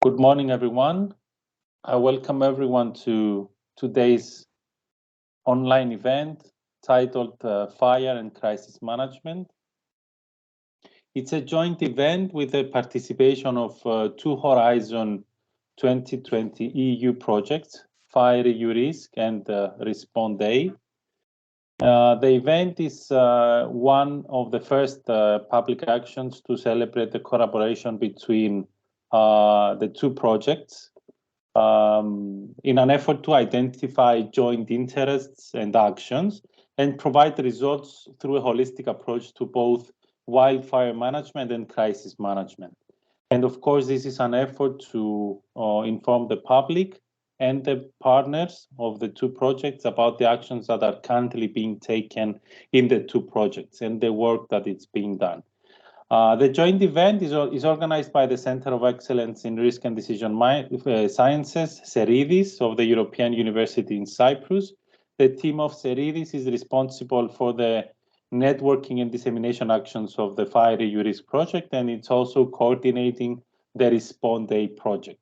Good morning, everyone. I welcome everyone to today's online event titled Fire and Crisis Management. It's a joint event with the participation of two Horizon 2020 EU projects, FirEUrisk and Respond-A. The event is one of the first public actions to celebrate the collaboration between the two projects in an effort to identify joint interests and actions and provide results through a holistic approach to both wildfire management and crisis management. And of course, this is an effort to inform the public and the partners of the two projects about the actions that are currently being taken in the two projects and the work that is being done. The joint event is organized by the Center of Excellence in Risk and Decision Sciences, FirEUrisk, of the European University in Cyprus. The team of FirEUrisk is responsible for the networking and dissemination actions of the FirEUrisk project, and it's also coordinating the Respond-A project.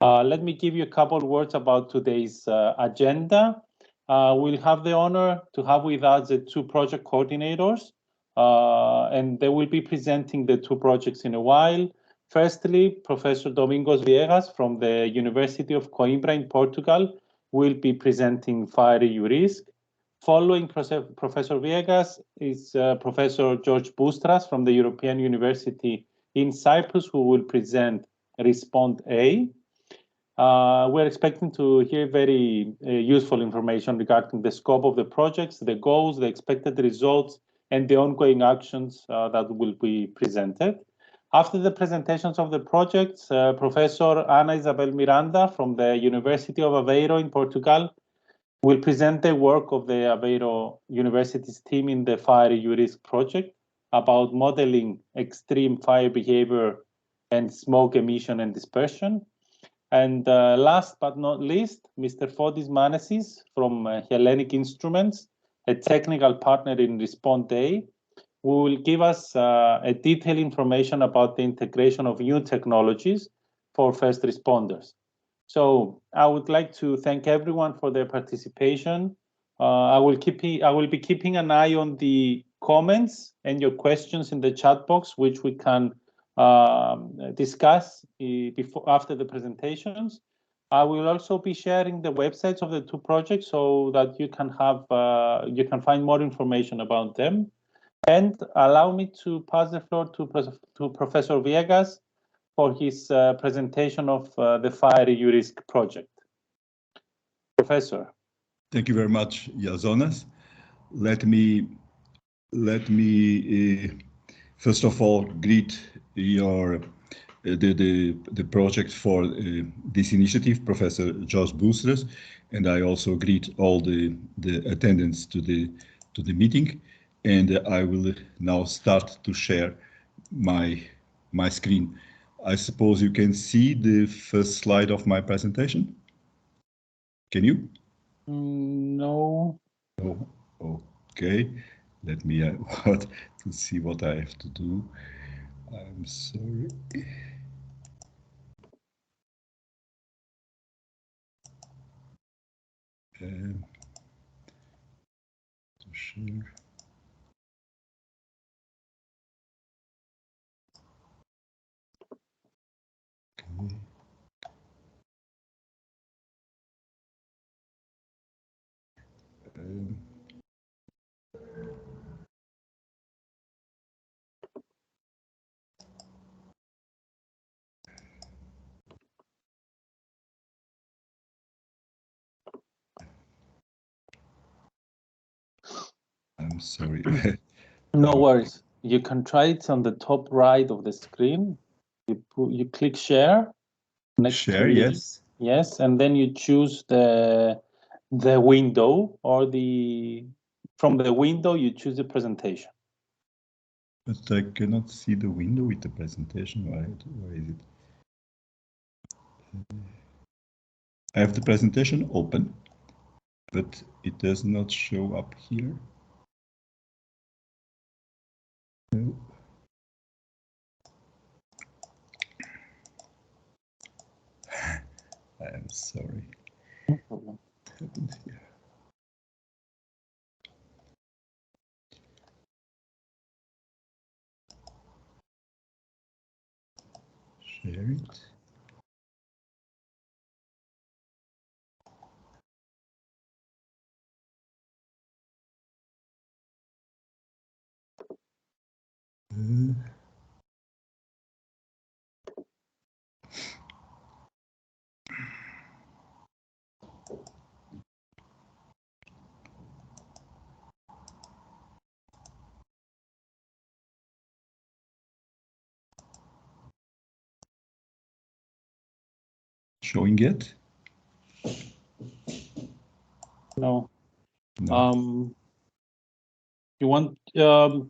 Let me give you a couple of words about today's agenda. We'll have the honor to have with us the two project coordinators, and they will be presenting the two projects in a while. Firstly, Professor Domingos Viegas from the University of Coimbra in Portugal will be presenting FirEUrisk. Following Professor Viegas is Professor George Boustras from the European University in Cyprus, who will present Respond-A. We're expecting to hear very useful information regarding the scope of the projects, the goals, the expected results, and the ongoing actions that will be presented. After the presentations of the projects, Professor Ana Isabel Miranda from the University of Aveiro in Portugal will present the work of the Aveiro University's team in the FirEUrisk project about modeling extreme fire behavior and smoke emission and dispersion. And last but not least, Mr. Fotis Manesis from Hellenic Instruments, a technical partner in Respond-A, who will give us a detailed information about the integration of new technologies for first responders. So I would like to thank everyone for their participation. I will be keeping an eye on the comments and your questions in the chat box, which we can discuss after the presentations. I will also be sharing the websites of the two projects so that you can find more information about them. And allow me to pass the floor to Professor Viegas for his presentation of the FirEUrisk project. Professor. Thank you very much, Iazonas. Let me first of all greet the project for this initiative, Professor George Boustras, and I also greet all the attendants to the meeting. And I will now start to share my screen. I suppose you can see the first slide of my presentation. Can you? No. Oh, okay. Let me to see what I have to do. I'm sorry. To share. Okay. I'm sorry. No worries. You can try it on the top right of the screen. You click share. Share, yes. Yes, and then you choose the window, or from the window you choose the presentation. But I cannot see the window with the presentation. Why is it? I have the presentation open, but it does not show up here. No. Sorry. No problem. What happened here? Share it. Showing it? No. No. Do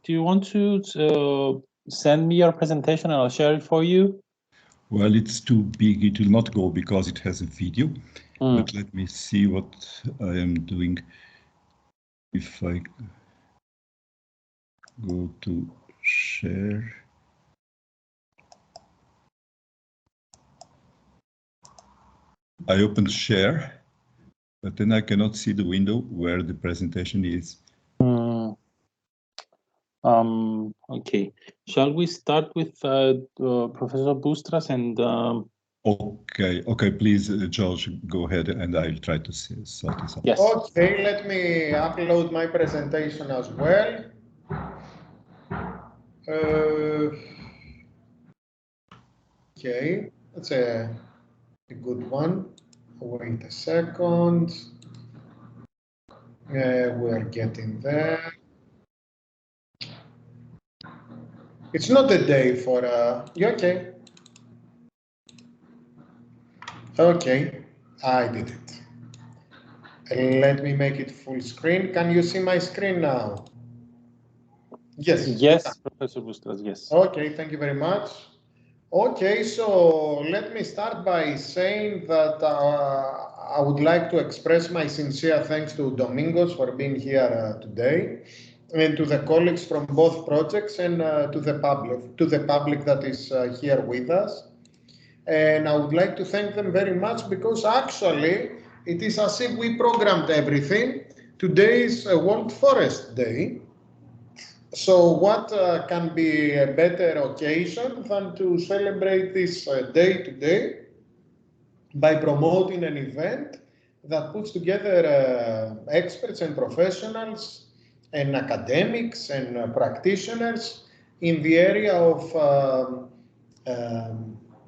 you want to send me your presentation and I'll share it for you? Well, it's too big. It will not go because it has a video. But let me see what I am doing. If I go to share. I opened share, but then I cannot see the window where the presentation is. Okay. Shall we start with Professor Boustras and Okay, please, George, go ahead and I'll try to sort this out. Yes. Okay, let me upload my presentation as well. Okay, that's a good one. Wait a second. We're getting there. It's not a day for you okay? Okay, I did it. Let me make it full screen. Can you see my screen now? Yes. Yes, Professor Boustras, yes. Okay, thank you very much. Okay, so let me start by saying that I would like to express my sincere thanks to Domingos for being here today, and to the colleagues from both projects, and to the public that is here with us. And I would like to thank them very much because actually it is as if we programmed everything. Today is World Forest Day. So what can be a better occasion than to celebrate this day today by promoting an event that puts together experts and professionals and academics and practitioners in the area of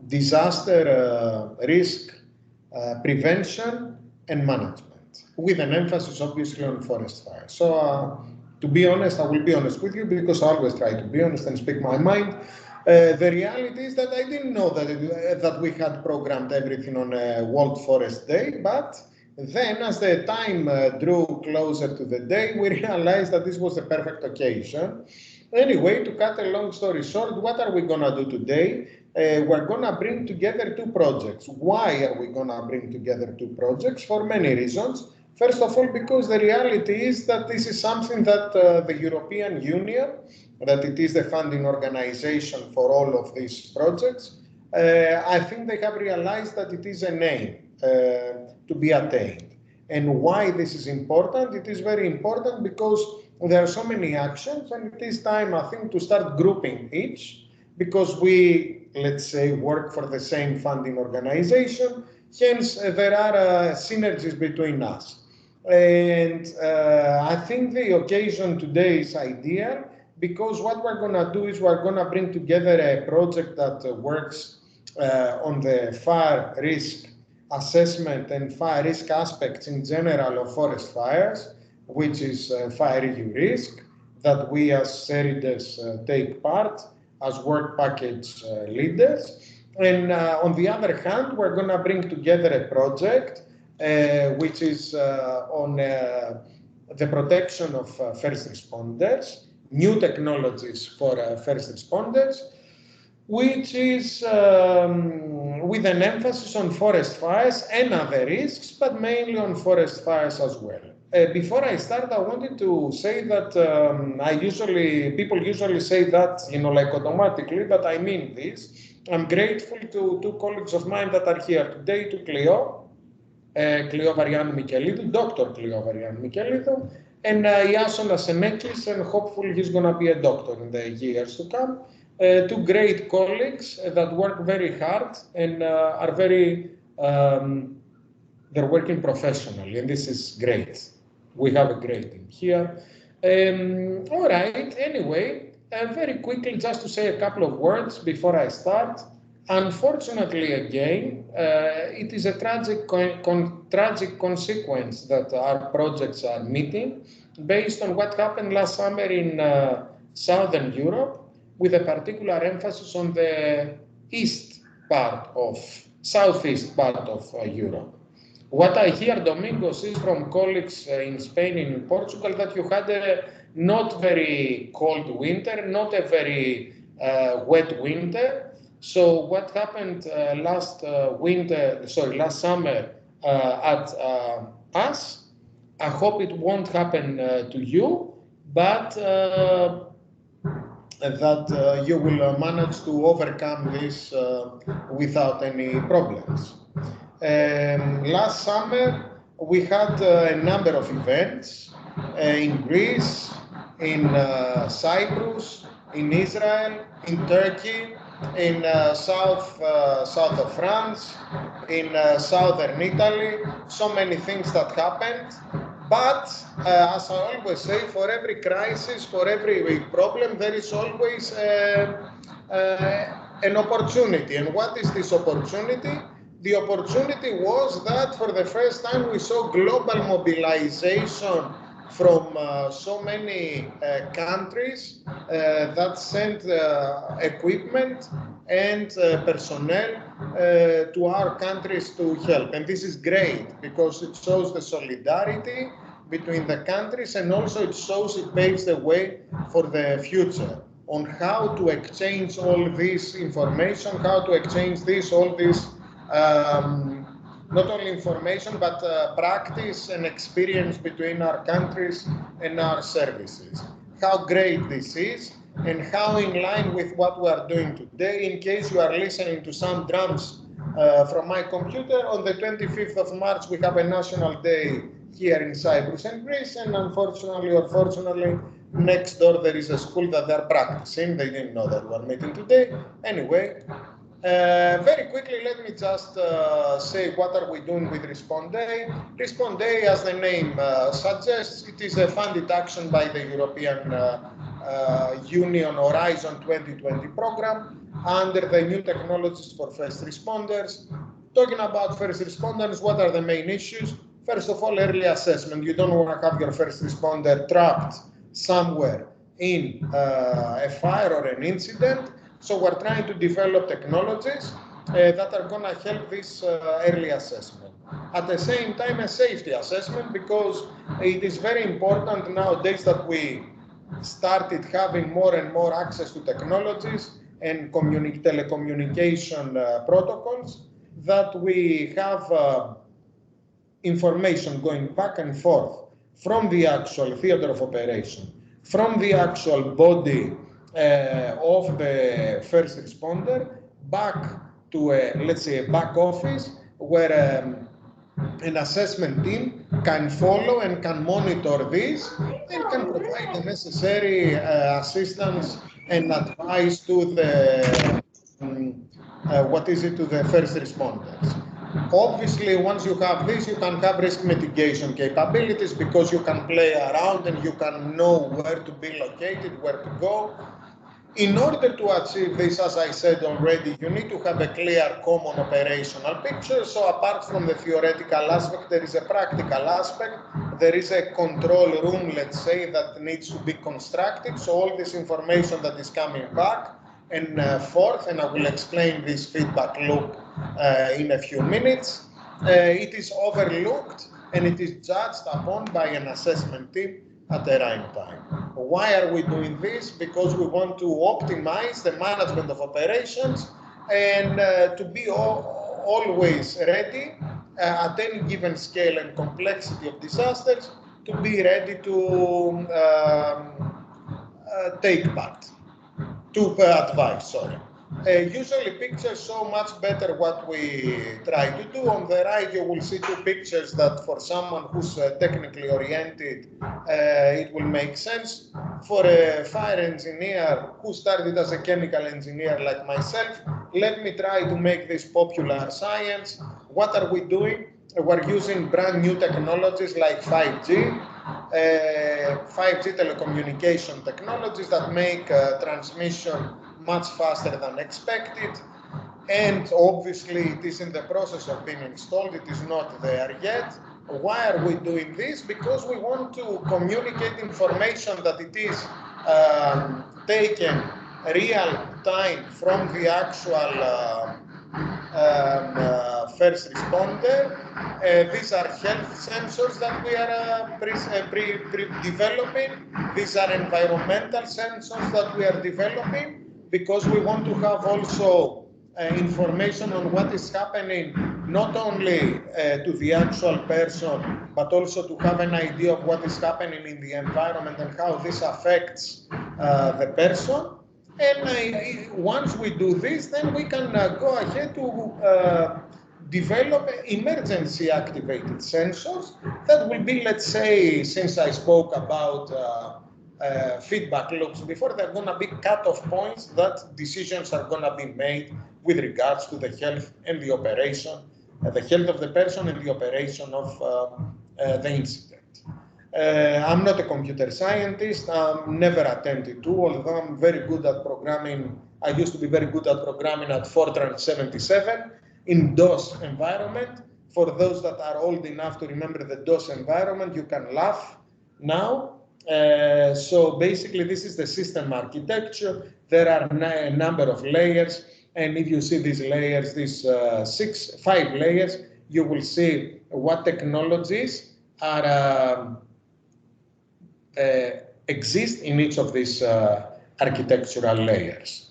disaster risk prevention and management, with an emphasis obviously on forest fire. So to be honest, I will be honest with you because I always try to be honest and speak my mind. The reality is that I didn't know that we had programmed everything on World Forest Day, but then as the time drew closer to the day, we realized that this was the perfect occasion. Anyway, to cut a long story short, what are we going to do today? We're going to bring together two projects. Why are we going to bring together two projects? For many reasons. First of all, because the reality is that this is something that the European Union, that it is the funding organization for all of these projects, I think they have realized that it is an aim to be attained. And why this is important? It is very important because there are so many actions, and it is time, I think, to start grouping each, because we, let's say, work for the same funding organization, hence there are synergies between us. And I think the occasion today is ideal because what we're going to do is we're going to bring together a project that works on the fire risk assessment and fire risk aspects in general of forest fires, which is FirEUrisk, that we as Serides take part as work package leaders. And on the other hand, we're going to bring together a project which is on the protection of first responders, new technologies for first responders, which is with an emphasis on forest fires and other risks, but mainly on forest fires as well. Before I start, I wanted to say that people usually say that, like automatically, but I mean this. I'm grateful to two colleagues of mine that are here today, to Cleo Kleovarian Mikelidou, Dr. Kleovarian Mikelidou, and Iasonas Senekis, and hopefully he's going to be a doctor in the years to come. Two great colleagues that work very hard and are very, they're working professionally, and this is great. We have a great team here. All right, anyway, very quickly, just to say a couple of words before I start. Unfortunately, again, it is a tragic consequence that our projects are meeting based on what happened last summer in Southern Europe, with a particular emphasis on the southeast part of Europe. What I hear, Domingos, is from colleagues in Spain and in Portugal that you had a not very cold winter, not a very wet winter. So what happened last summer at us, I hope it won't happen to you, but that you will manage to overcome this without any problems. Last summer, we had a number of events in Greece, in Cyprus, in Israel, in Turkey, in south of France, in southern Italy, so many things that happened. But as I always say, for every crisis, for every problem, there is always an opportunity. And what is this opportunity? The opportunity was that for the first time we saw global mobilization from so many countries that sent equipment and personnel to our countries to help. And this is great because it shows the solidarity between the countries, and also it paves the way for the future on how to exchange all this information, how to exchange all this not only information, but practice and experience between our countries and our services. How great this is, and how in line with what we are doing today. In case you are listening to some drums from my computer, on the 25th of March, we have a national day here in Cyprus and Greece, and unfortunately or fortunately, next door there is a school that they're practicing. They didn't know that we are meeting today. Anyway, very quickly, let me just say what are we doing with Respond Day. Respond Day, as the name suggests, it is a funded action by the European Union Horizon 2020 program under the New Technologies for First Responders. Talking about first responders, what are the main issues? First of all, early assessment. You don't want to have your first responder trapped somewhere in a fire or an incident. So we're trying to develop technologies that are going to help this early assessment. At the same time, a safety assessment, because it is very important nowadays that we started having more and more access to technologies and telecommunication protocols, that we have information going back and forth from the actual theater of operation, from the actual body of the first responder, back to let's say a back office where an assessment team can follow and can monitor this and can provide the necessary assistance and advice to the to the first responders. Obviously, once you have this, you can have risk mitigation capabilities, because you can play around and you can know where to be located, where to go. In order to achieve this, as I said already, you need to have a clear common operational picture. So apart from the theoretical aspect, there is a practical aspect. There is a control room, let's say, that needs to be constructed. So all this information that is coming back and forth, and I will explain this feedback loop in a few minutes, it is overlooked and it is judged upon by an assessment team at the right time. Why are we doing this? Because we want to optimize the management of operations and to be always ready at any given scale and complexity of disasters, to be ready to take part, to advise, sorry. Usually pictures show much better what we try to do. On the right, you will see two pictures that for someone who's technically oriented, it will make sense. For a fire engineer who started as a chemical engineer like myself, let me try to make this popular science. What are we doing? We're using brand new technologies like 5G, 5G telecommunication technologies that make transmission much faster than expected, and obviously it is in the process of being installed, it is not there yet. Why are we doing this? Because we want to communicate information that it is taken real time from the actual first responder. These are health sensors that we are developing. These are environmental sensors that we are developing, because we want to have also information on what is happening, not only to the actual person, but also to have an idea of what is happening in the environment and how this affects the person. And once we do this, then we can go ahead to develop emergency activated sensors that will be, let's say, since I spoke about feedback loops before, they're going to be cutoff points that decisions are going to be made with regards to the health and the operation, the health of the person and the operation of the incident. I'm not a computer scientist. I'm never attempted to, although I'm very good at programming. I used to be very good at programming at Fortran 77 in DOS environment. For those that are old enough to remember the DOS environment, you can laugh now. So basically, this is the system architecture. There are a number of layers, and if you see these layers, these 5 layers, you will see what technologies are exist in each of these architectural layers.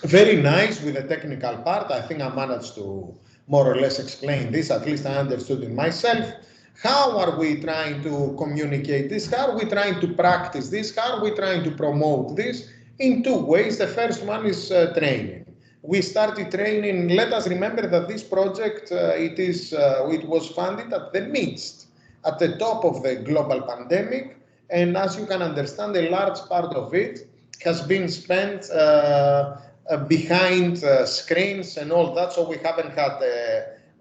Very nice with the technical part. I think I managed to more or less explain this, at least I understood it myself. How are we trying to communicate this? How are we trying to practice this? How are we trying to promote this? In 2 ways. The first one is training. We started training. Let us remember that this project, it was funded at the top of the global pandemic. And as you can understand, a large part of it has been spent behind screens and all that. So we haven't had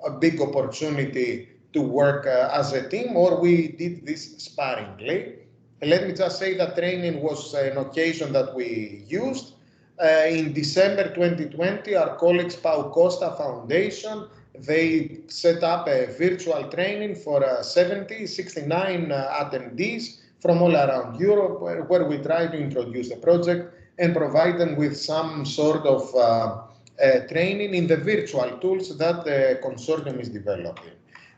a big opportunity to work as a team, or we did this sparingly. Let me just say that training was an occasion that we used. In December 2020, our colleagues Pau Costa Foundation, they set up a virtual training for 69 attendees from all around Europe, where we try to introduce the project and provide them with some sort of training in the virtual tools that the consortium is developing.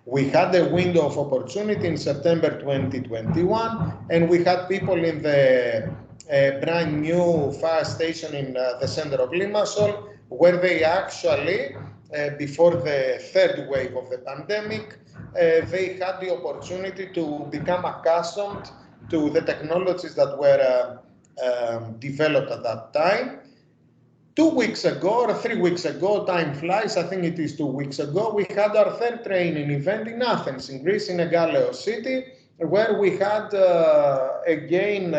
We had a window of opportunity in September 2021, and we had people in the brand new fire station in the center of Limassol, where they actually, before the 3rd wave of the pandemic, they had the opportunity to become accustomed to the technologies that were developed at that time. 2 weeks ago or 3 weeks ago, time flies, I think it is 2 weeks ago, we had our 3rd training event in Athens, in Greece, in Egaleo city, where we had again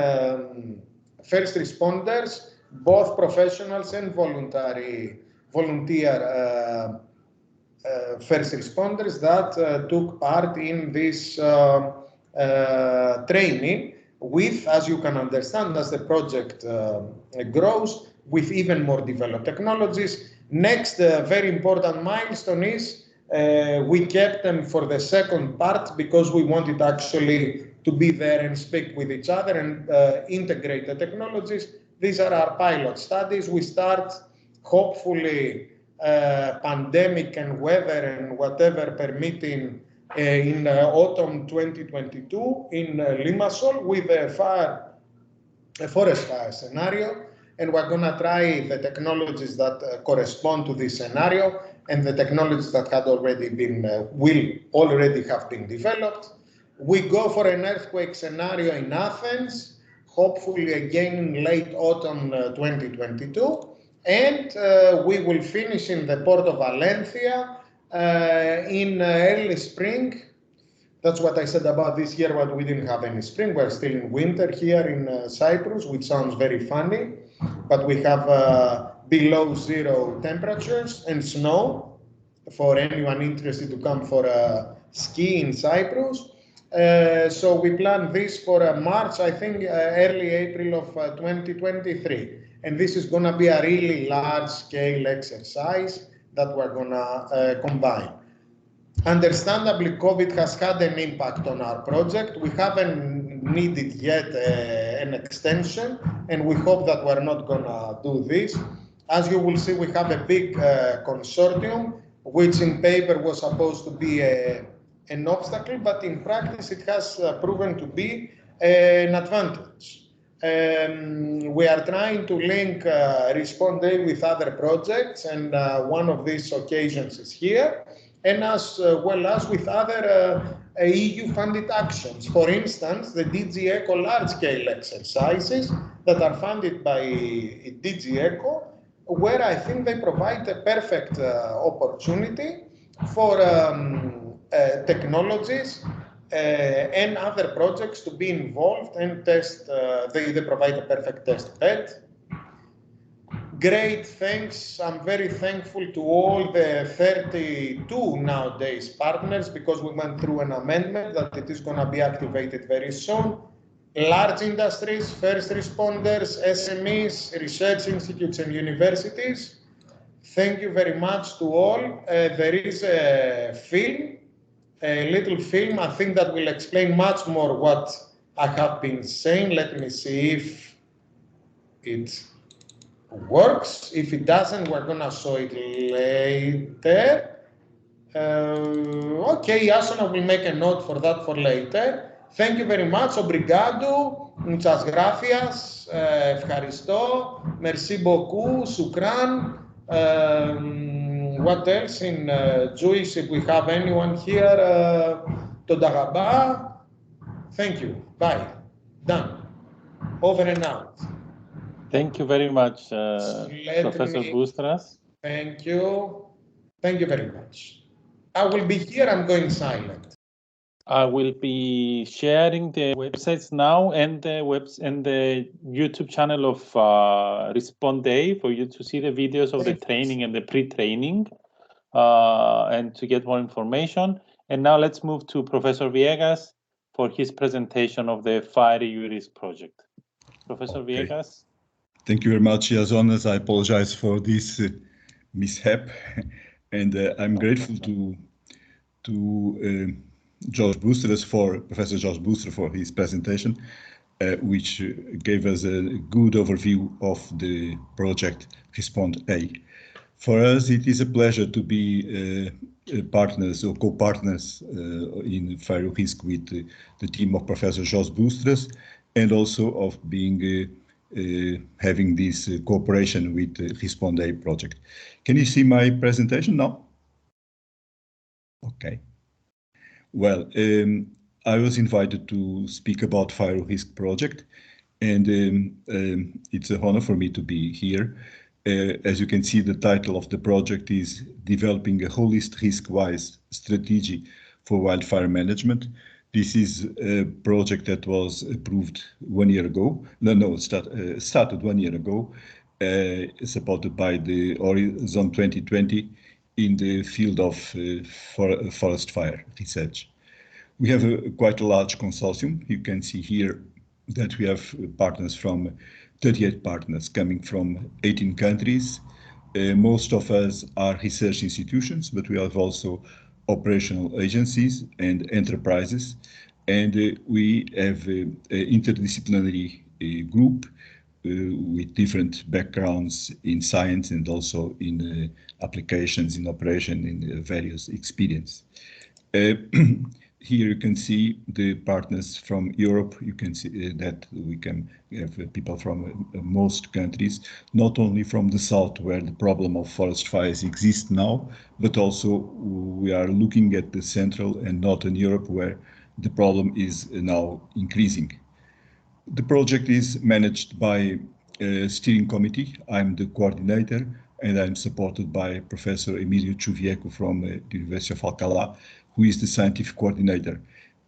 first responders, both professionals and volunteer first responders that took part in this training with, as you can understand, as the project grows, with even more developed technologies. Next, very important milestone is we kept them for the second part because we wanted actually to be there and speak with each other and integrate the technologies. These are our pilot studies. We start, hopefully, pandemic and weather and whatever permitting in autumn 2022 in Limassol with a forest fire scenario. And we're going to try the technologies that correspond to this scenario and the technologies that had already been, will already have been developed. We go for an earthquake scenario in Athens. hopefully again in late autumn 2022. And we will finish in the port of Valencia in early spring. That's what I said about this year, but we didn't have any spring. We're still in winter here in Cyprus, which sounds very funny, but we have below zero temperatures and snow for anyone interested to come for a ski in Cyprus. So we plan this for March, I think early April of 2023. And this is going to be a really large-scale exercise that we're going to combine. Understandably, COVID has had an impact on our project. We haven't needed yet an extension, and we hope that we're not going to do this. As you will see, we have a big consortium, which in paper was supposed to be an obstacle, but in practice it has proven to be an advantage. We are trying to link Responde with other projects, and one of these occasions is here, and as well as with other EU-funded actions. For instance, the DG ECO large-scale exercises that are funded by DG ECO, where I think they provide a perfect opportunity for technologies and other projects to be involved and test. They provide a perfect test bed. Great, thanks. I'm very thankful to all the 32 nowadays partners, because we went through an amendment that it is going to be activated very soon. Large industries, first responders, SMEs, research institutes and universities. Thank you very much to all. There is a film, a little film, I think that will explain much more what I have been saying. Let me see if it works. If it doesn't, we're gonna show it later. Okay, Asana will make a note for that for later. Thank you very much. Obrigado. Muchas gracias. Ευχαριστώ. Merci beaucoup. Shukran. What else in Jewish, if we have anyone here? Toda rabba. Thank you. Bye. Done. Over and out. Thank you very much, Professor Boustras. Thank you. Thank you very much. I will be here. I'm going silent. I will be sharing the websites now and the YouTube channel of Responde for you to see the videos of the training and the pre-training and to get more information. And now let's move to Professor Viegas for his presentation of the FirEUrisk project. Professor Viegas. Thank you very much, Iazonas. I apologize for this mishap, and I'm grateful to Professor George Boustras for his presentation, which gave us a good overview of the project Responde. For us, it is a pleasure to be partners or co-partners in FirEUrisk with the team of Professor George Boustras, and also of being having this cooperation with the Responde project. Can you see my presentation now? Okay. Well, I was invited to speak about FirEUrisk project, and it's an honor for me to be here. As you can see, the title of the project is Developing a Holistic Risk-Wise Strategy for Wildfire Management. This is a project that was approved 1 year ago. Started 1 year ago, supported by the Horizon 2020 in the field of forest fire research. We have quite a large consortium. You can see here that we have partners from 38 partners coming from 18 countries. Most of us are research institutions, but we have also operational agencies and enterprises. And we have an interdisciplinary group with different backgrounds in science and also in applications, in operation, in various experience. Here you can see the partners from Europe. You can see that we can have people from most countries, not only from the south where the problem of forest fires exists now, but also we are looking at the central and northern Europe where the problem is now increasing. The project is managed by a steering committee. I'm the coordinator, and I'm supported by Professor Emilio Chuvieco from the University of Alcalá, who is the scientific coordinator,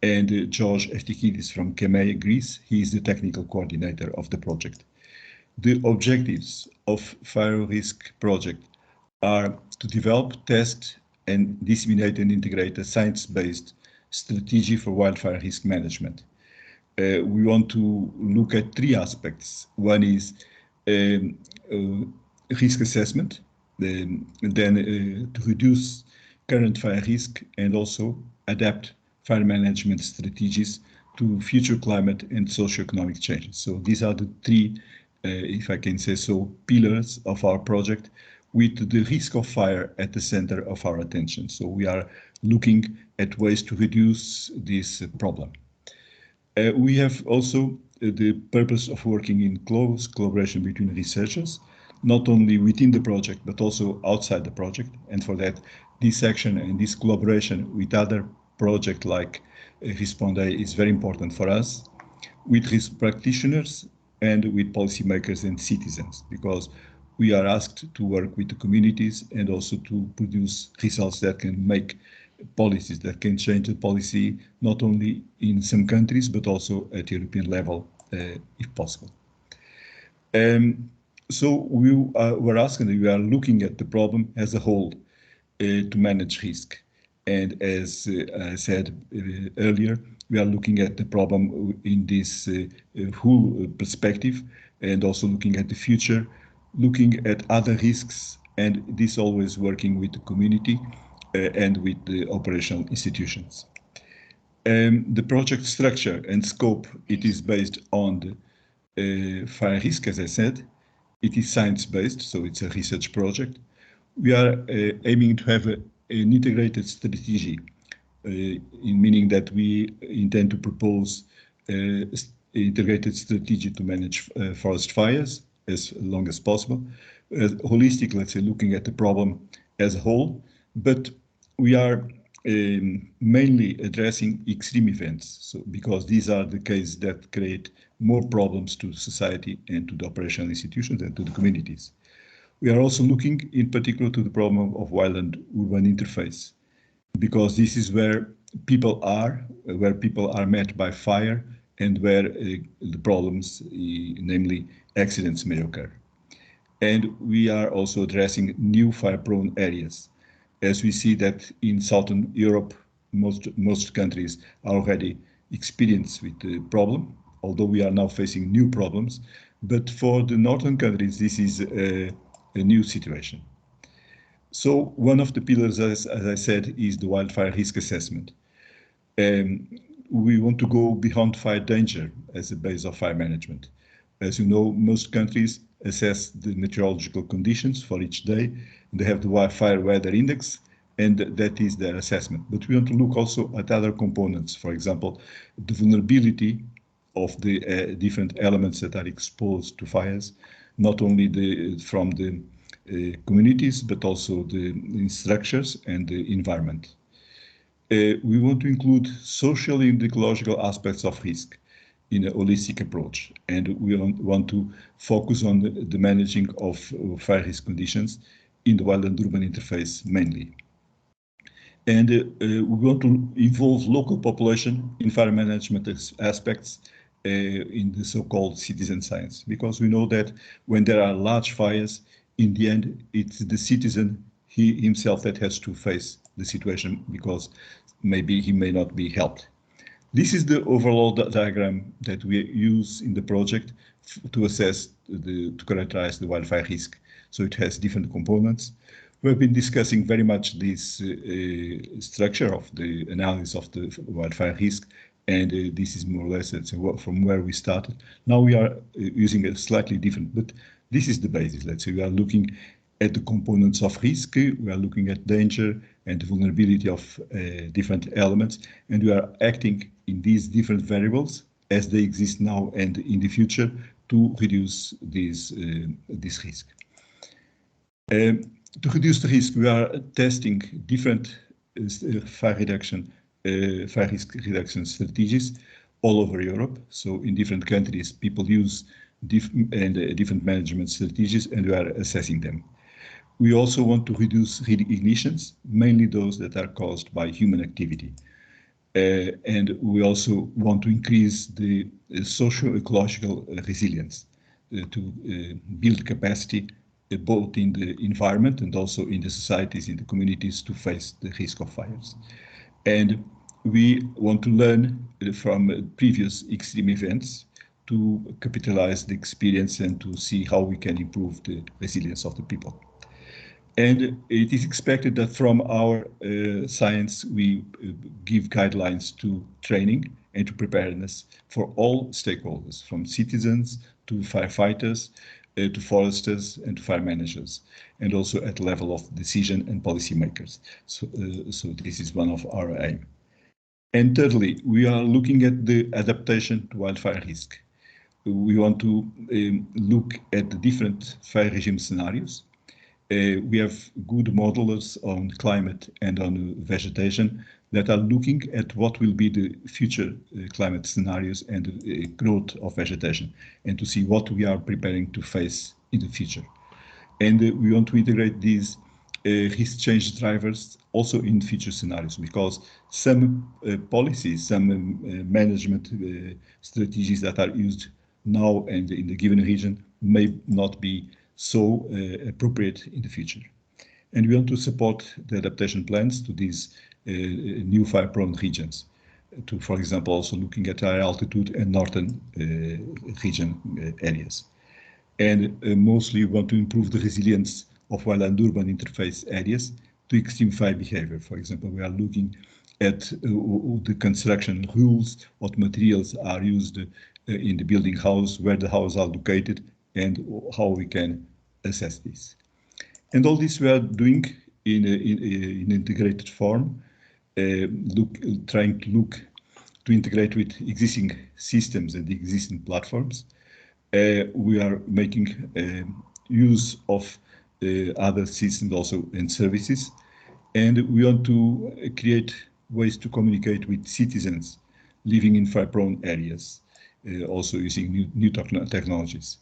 and George Eftikidis from Kemea, Greece. He is the technical coordinator of the project. The objectives of FirEUrisk project are to develop, test, and disseminate and integrate a science-based strategy for wildfire risk management. We want to look at three aspects. One is risk assessment, then to reduce current fire risk and also adapt fire management strategies to future climate and socioeconomic changes. So these are the three, if I can say so, pillars of our project, with the risk of fire at the center of our attention. So we are looking at ways to reduce this problem. We have also the purpose of working in close collaboration between researchers, not only within the project, but also outside the project. And for that, this action and this collaboration with other projects like Responde is very important for us, with risk practitioners and with policymakers and citizens, because we are asked to work with the communities and also to produce results that can make policies, that can change the policy, not only in some countries, but also at European level, if possible. So we were asking, we are looking at the problem as a whole to manage risk. And as I said earlier, we are looking at the problem in this whole perspective, and also looking at the future, looking at other risks, and this always working with the community and with the operational institutions. The project structure and scope, it is based on the FirEUrisk, as I said. It is science-based, so it's a research project. We are aiming to have an integrated strategy, meaning that we intend to propose an integrated strategy to manage forest fires as long as possible. Holistic, let's say, looking at the problem as a whole, but we are mainly addressing extreme events, so because these are the cases that create more problems to society and to the operational institutions and to the communities. We are also looking in particular to the problem of wild and urban interface, because this is where people are met by fire and where the problems, namely accidents, may occur. And we are also addressing new fire-prone areas, as we see that in Southern Europe, most countries are already experienced with the problem, although we are now facing new problems. But for the northern countries, this is a new situation. So one of the pillars, as I said, is the wildfire risk assessment. We want to go beyond fire danger as a base of fire management. As you know, most countries assess the meteorological conditions for each day. They have the wildfire weather index, and that is their assessment. But we want to look also at other components, for example, the vulnerability of the different elements that are exposed to fires, not only from the communities, but also the structures and the environment. We want to include social and ecological aspects of risk in a holistic approach, and we want to focus on the managing of fire risk conditions in the wild and urban interface mainly. And we want to involve local population in fire management aspects in the so-called citizen science, because we know that when there are large fires, in the end, it's the citizen himself that has to face the situation, because maybe he may not be helped. This is the overall diagram that we use in the project to assess, to characterize the wildfire risk. So it has different components. We've been discussing very much this structure of the analysis of the wildfire risk, and this is more or less from where we started. Now we are using a slightly different, but this is the basis. Let's say we are looking at the components of risk, we are looking at danger and the vulnerability of different elements, and we are acting in these different variables as they exist now and in the future to reduce this risk. To reduce the risk, we are testing different fire risk reduction strategies. all over Europe. So in different countries, people use different management strategies, and we are assessing them. We also want to reduce ignitions, mainly those that are caused by human activity. And we also want to increase the socio-ecological resilience to build capacity both in the environment and also in the societies, in the communities, to face the risk of fires. And we want to learn from previous extreme events to capitalize the experience and to see how we can improve the resilience of the people. And it is expected that from our science, we give guidelines to training and to preparedness for all stakeholders, from citizens to firefighters, to foresters and to fire managers, and also at the level of decision and policymakers. So this is one of our aim. And thirdly, we are looking at the adaptation to wildfire risk. We want to look at the different fire regime scenarios. We have good modelers on climate and on vegetation that are looking at what will be the future climate scenarios and growth of vegetation, and to see what we are preparing to face in the future. And we want to integrate these risk change drivers also in future scenarios, because some policies, some management strategies that are used now and in the given region may not be so appropriate in the future. And we want to support the adaptation plans to these new fire-prone regions, to, for example, also looking at high altitude and northern region areas. And mostly want to improve the resilience of wild and urban interface areas to extreme fire behavior. For example, we are looking at the construction rules, what materials are used in the building house, where the houses are located, and how we can assess this. And all this we are doing in integrated form, trying to integrate with existing systems and existing platforms. We are making use of other systems also and services, and we want to create ways to communicate with citizens living in fire-prone areas, also using new technologies.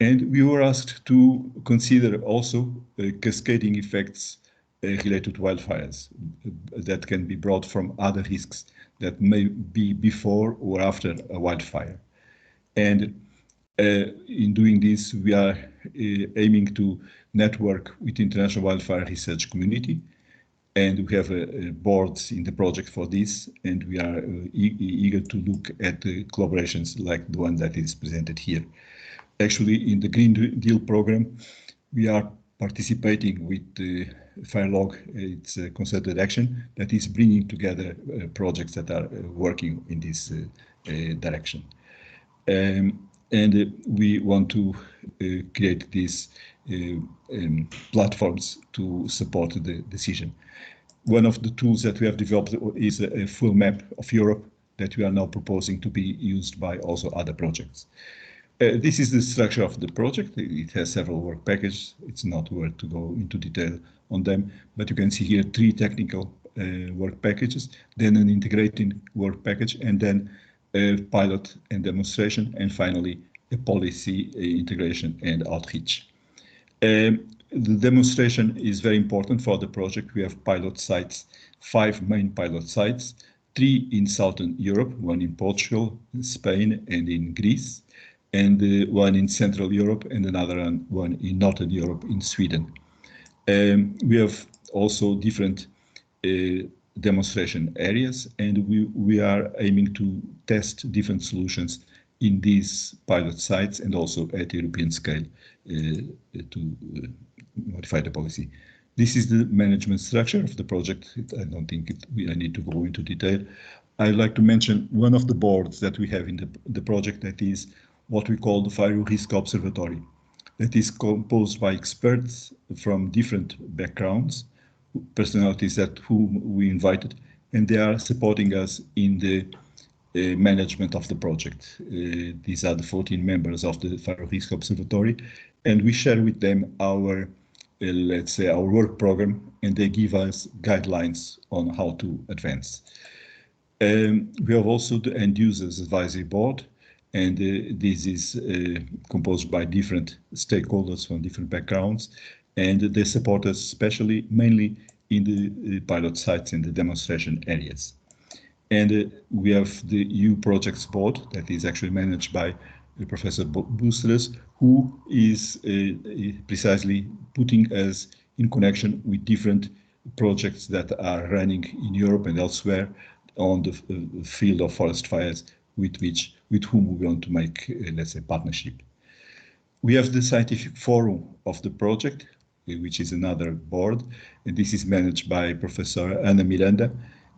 And we were asked to consider also cascading effects related to wildfires that can be brought from other risks that may be before or after a wildfire. And in doing this, we are aiming to network with the international wildfire research community, and we have boards in the project for this, and we are eager to look at the collaborations like the one that is presented here. Actually, in the Green Deal program, we are participating with the FireLog. It's a concerted action that is bringing together projects that are working in this direction. And we want to create these platforms to support the decision. One of the tools that we have developed is a full map of Europe that we are now proposing to be used by also other projects. This is the structure of the project. It has several work packages. It's not worth to go into detail on them, but you can see here 3 technical work packages, then an integrating work package, and then a pilot and demonstration, and finally a policy integration and outreach. The demonstration is very important for the project. We have pilot sites, 5 main pilot sites, 3 in Southern Europe, 1 in Portugal, Spain, and in Greece, and 1 in Central Europe, and another one in Northern Europe, in Sweden. We have also different demonstration areas, and we are aiming to test different solutions in these pilot sites and also at European scale to modify the policy. This is the management structure of the project. I don't think I need to go into detail. I'd like to mention one of the boards that we have in the project, that is what we call the FirEUrisk Observatory. That is composed by experts from different backgrounds, personalities whom we invited, and they are supporting us in the management of the project. These are the 14 members of the FirEUrisk Observatory, and we share with them our, let's say, our work program, and they give us guidelines on how to advance. We have also the End Users Advisory Board, and this is composed by different stakeholders from different backgrounds, and they support us especially mainly in the pilot sites and the demonstration areas. And we have the EU Projects Board that is actually managed by Professor Bustres, who is precisely putting us in connection with different projects that are running in Europe and elsewhere on the field of forest fires with whom we want to make, let's say, partnership. We have the scientific forum of the project, which is another board, and this is managed by Professor Ana Miranda.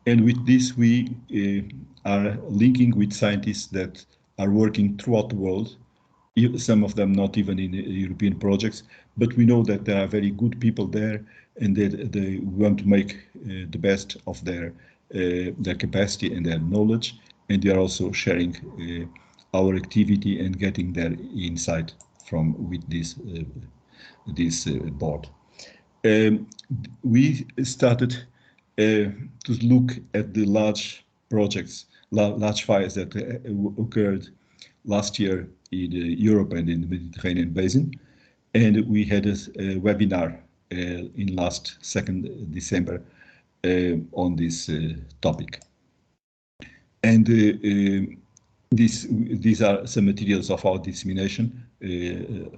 And with this, we are linking with scientists that are working throughout the world, some of them not even in European projects, but we know that there are very good people there, and that they want to make the best of their capacity and their knowledge, and they are also sharing our activity and getting their insight from with this board. We started to look at the large projects, large fires that occurred last year in Europe and in the Mediterranean basin, and we had a webinar in last 2nd December on this topic. And these are some materials of our dissemination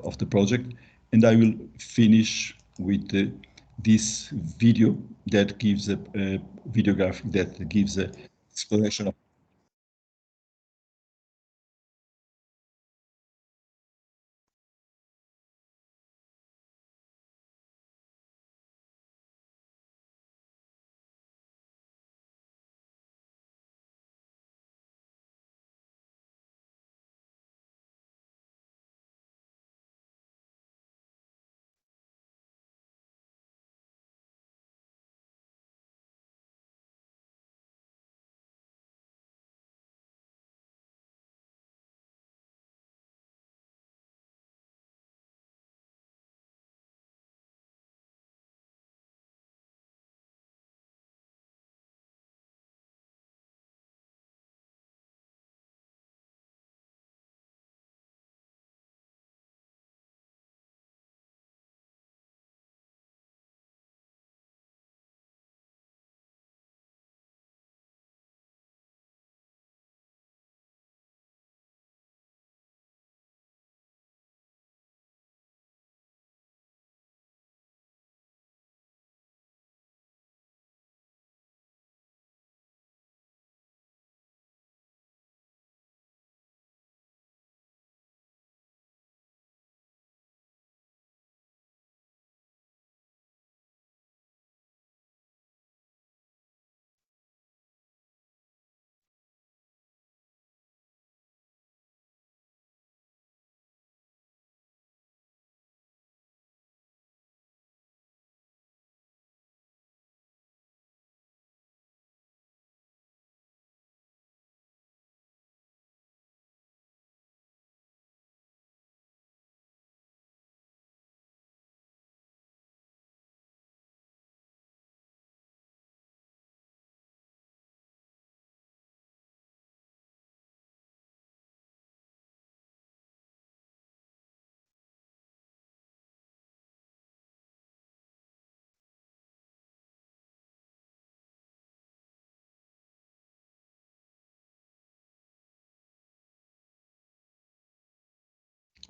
of the project, and I will finish with this video that gives a video graphic that gives an explanation of.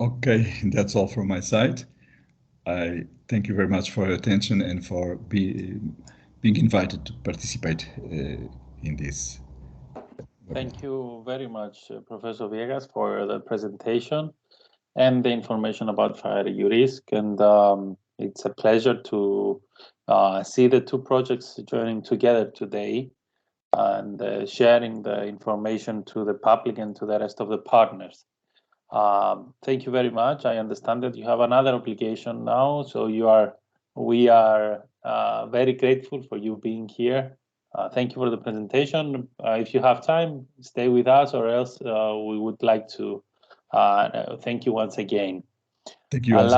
Okay, that's all from my side. I thank you very much for your attention and for being invited to participate in this. Thank you very much, Professor Viegas, for the presentation and the information about FirEUrisk. And it's a pleasure to see the two projects joining together today and sharing the information to the public and to the rest of the partners. Thank you very much. I understand that you have another obligation now, so we are very grateful for you being here. Thank you for the presentation. If you have time, stay with us, or else we would like to thank you once again. Thank you. I'll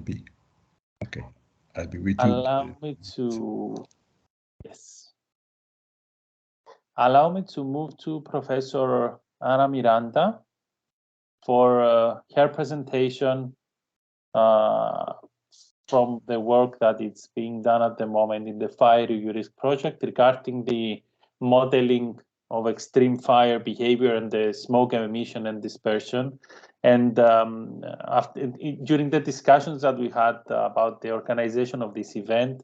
be with you. Allow me to, yes. allow me to move to Professor Ana Miranda for her presentation from the work that is being done at the moment in the FirEUrisk project regarding the modeling of extreme fire behavior and the smoke emission and dispersion. And during the discussions that we had about the organization of this event,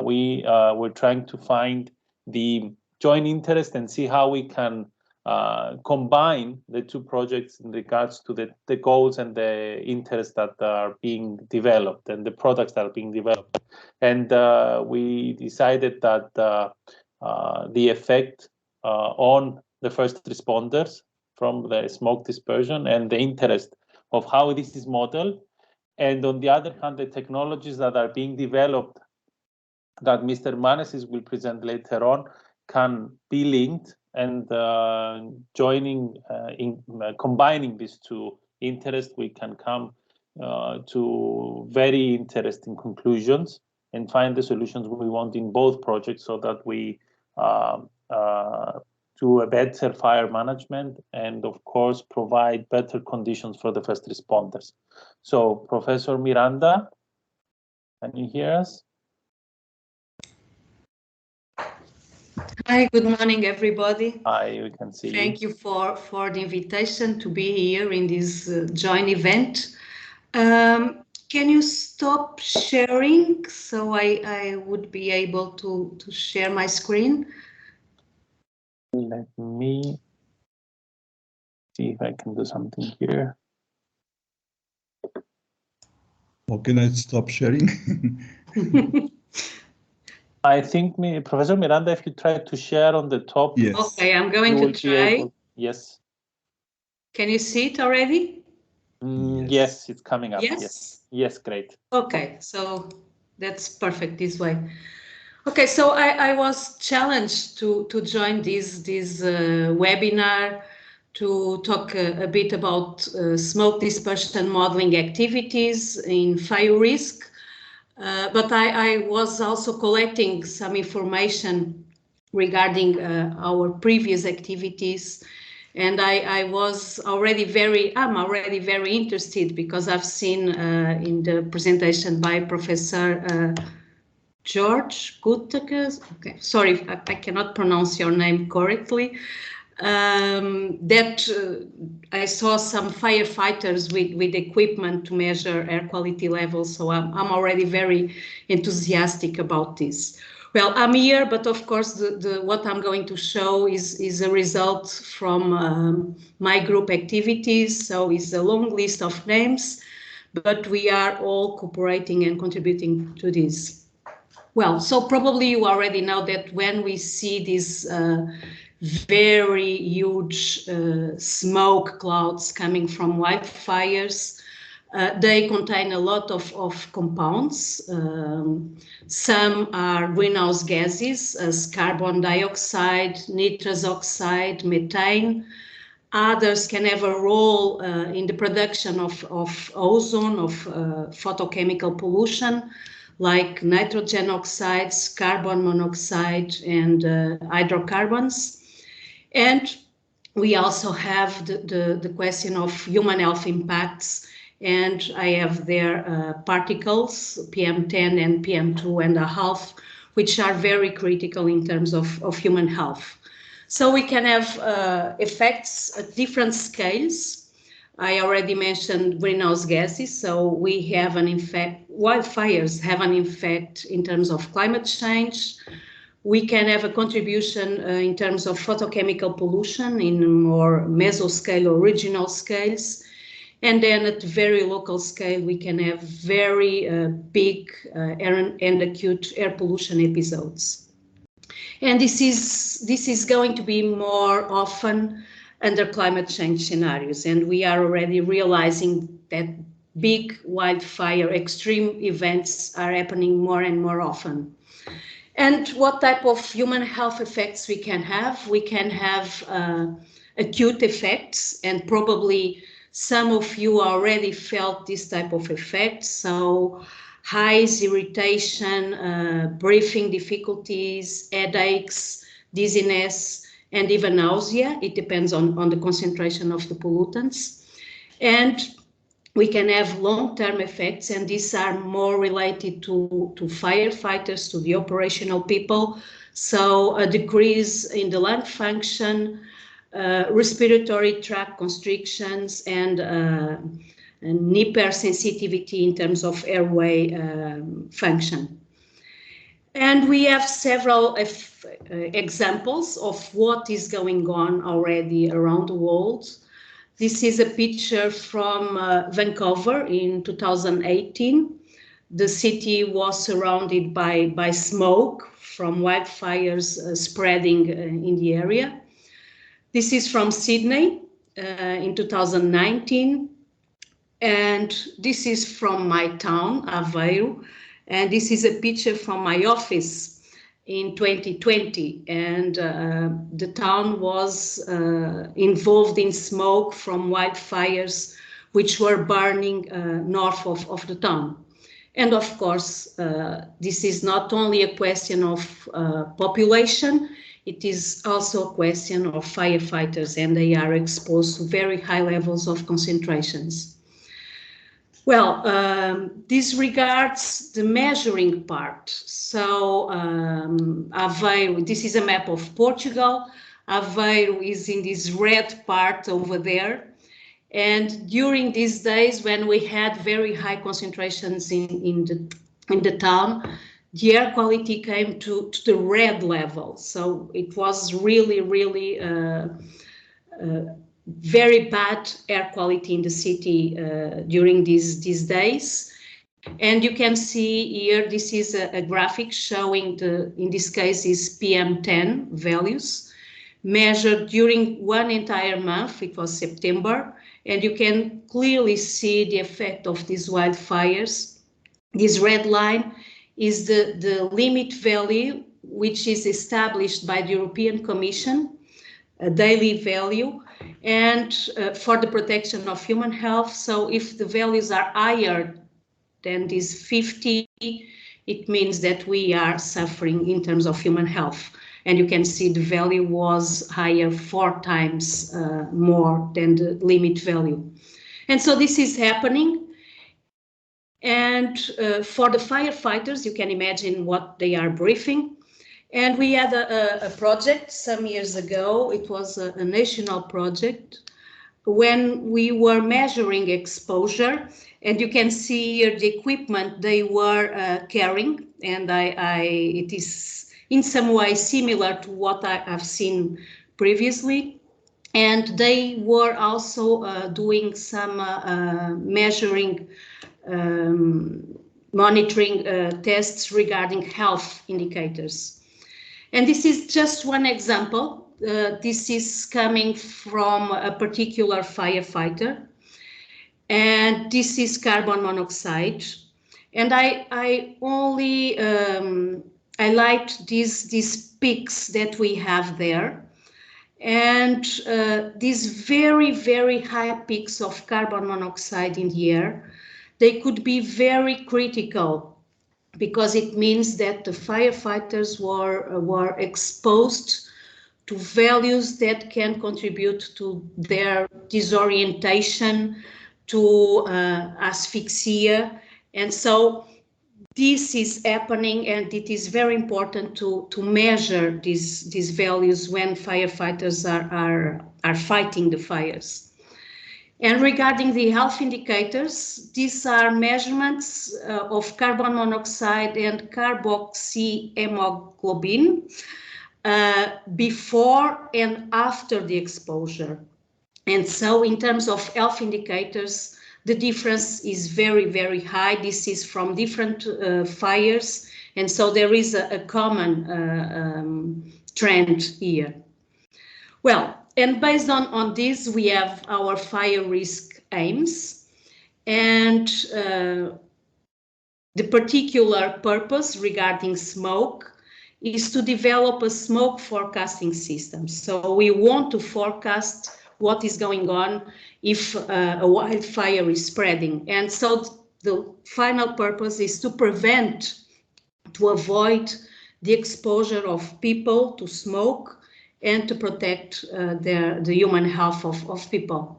we were trying to find the joint interest and see how we can combine the two projects in regards to the goals and the interests that are being developed and the products that are being developed. And we decided that the effect on the first responders from the smoke dispersion and the interest of how this is modeled, and on the other hand, the technologies that are being developed that Mr. Manesis will present later on can be linked, and combining these two interests, we can come to very interesting conclusions and find the solutions we want in both projects, so that we do a better fire management and, of course, provide better conditions for the first responders. So, Professor Miranda, can you hear us? Hi, good morning, everybody. Hi, we can see you. Thank you for the invitation to be here in this joint event. Can you stop sharing so I would be able to share my screen? Let me see if I can do something here. How can I stop sharing? I think, Professor Miranda, if you try to share on the top. Yes. Okay, I'm going to try. Yes. Can you see it already? Yes, it's coming up. Yes? Yes, great. Okay, so that's perfect this way. Okay, so I was challenged to join this webinar to talk a bit about smoke dispersion modeling activities in FirEUrisk. But I was also collecting some information regarding our previous activities, and I'm already very interested, because I've seen in the presentation by Professor George Gutekas, okay, sorry, I cannot pronounce your name correctly, that I saw some firefighters with equipment to measure air quality levels, so I'm already very enthusiastic about this. Well, I'm here, but of course what I'm going to show is a result from my group activities, so it's a long list of names, but we are all cooperating and contributing to this. Well, so probably you already know that when we see these very huge smoke clouds coming from wildfires, they contain a lot of compounds. Some are greenhouse gases, as carbon dioxide, nitrous oxide, methane. Others can have a role in the production of ozone, of photochemical pollution, like nitrogen oxides, carbon monoxide, and hydrocarbons. And we also have the question of human health impacts, and I have there particles, PM10 and PM2.5, which are very critical in terms of human health. So we can have effects at different scales. I already mentioned greenhouse gases, so we have an effect, wildfires have an effect in terms of climate change. We can have a contribution in terms of photochemical pollution in more mesoscale or regional scales. And then at very local scale, we can have very big and acute air pollution episodes. And this is going to be more often under climate change scenarios. And we are already realizing that big wildfire extreme events are happening more and more often. And what type of human health effects we can have? We can have acute effects, and probably some of you already felt this type of effects. So hives, irritation, breathing difficulties, headaches, dizziness, and even nausea. It depends on the concentration of the pollutants. And we can have long-term effects, and these are more related to firefighters, to the operational people. So a decrease in the lung function, respiratory tract constrictions, and an hypersensitivity in terms of airway function. And we have several examples of what is going on already around the world. This is a picture from Vancouver in 2018. The city was surrounded by smoke from wildfires spreading in the area. This is from Sydney in 2019. And this is from my town, Aveiro. And this is a picture from my office in 2020, and the town was involved in smoke from wildfires which were burning north of the town. And of course, this is not only a question of population, it is also a question of firefighters, and they are exposed to very high levels of concentrations. Well, this regards the measuring part. So Aveiro, this is a map of Portugal. Aveiro is in this red part over there. And during these days when we had very high concentrations in the town, the air quality came to the red level. So it was really, really very bad air quality in the city during these days. And you can see here, this is a graphic showing in this case is PM10 values measured during one entire month. It was September, and you can clearly see the effect of these wildfires. This red line is the limit value, which is established by the European Commission, a daily value, and for the protection of human health. So if the values are higher than this 50, it means that we are suffering in terms of human health. And you can see the value was higher 4 times more than the limit value. And so this is happening. And for the firefighters, you can imagine what they are briefing. And we had a project some years ago. It was a national project when we were measuring exposure, and you can see here the equipment they were carrying, and it is in some way similar to what I have seen previously. And they were also doing some measuring, monitoring tests regarding health indicators. And this is just one example. This is coming from a particular firefighter, and this is carbon monoxide. And I only highlight these peaks that we have there. And these very, very high peaks of carbon monoxide in the air, they could be very critical, because it means that the firefighters were exposed to values that can contribute to their disorientation, to asphyxia. And so this is happening, and it is very important to measure these values when firefighters are fighting the fires. And regarding the health indicators, these are measurements of carbon monoxide and carboxyhemoglobin before and after the exposure. And so in terms of health indicators, the difference is very, very high. This is from different fires, and so there is a common trend here. Well, and based on this, we have our FirEUrisk aims, and the particular purpose regarding smoke is to develop a smoke forecasting system. So we want to forecast what is going on if a wildfire is spreading. And so the final purpose is to prevent, to avoid the exposure of people to smoke and to protect the human health of people.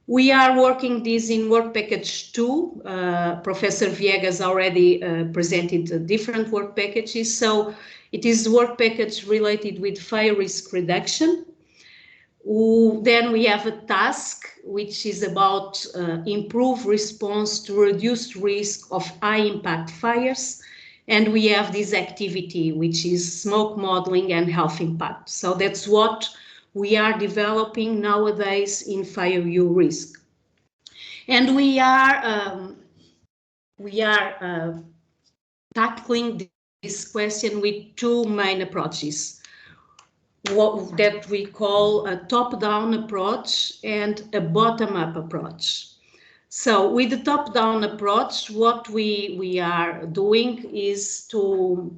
We are working this in work package 2. Professor Viegas already presented different work packages. So it is work package related with fire risk reduction. Then we have a task which is about improve response to reduced risk of high impact fires. And we have this activity, which is smoke modeling and health impact. So that's what we are developing nowadays in FirEUrisk. And we are tackling this question with two main approaches, that we call a top-down approach and a bottom-up approach. So with the top-down approach, what we are doing is to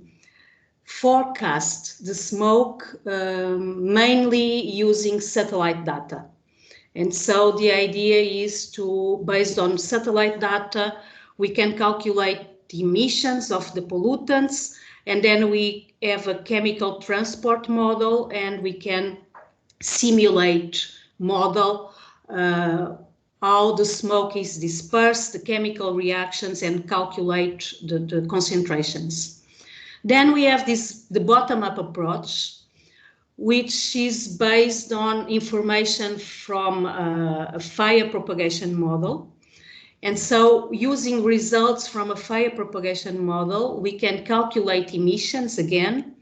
forecast the smoke mainly using satellite data. And so the idea is to, based on satellite data, we can calculate the emissions of the pollutants, and then we have a chemical transport model, and we can simulate model how the smoke is dispersed, the chemical reactions, and calculate the concentrations. Then we have the bottom-up approach, which is based on information from a fire propagation model. And so using results from a fire propagation model, we can calculate emissions again.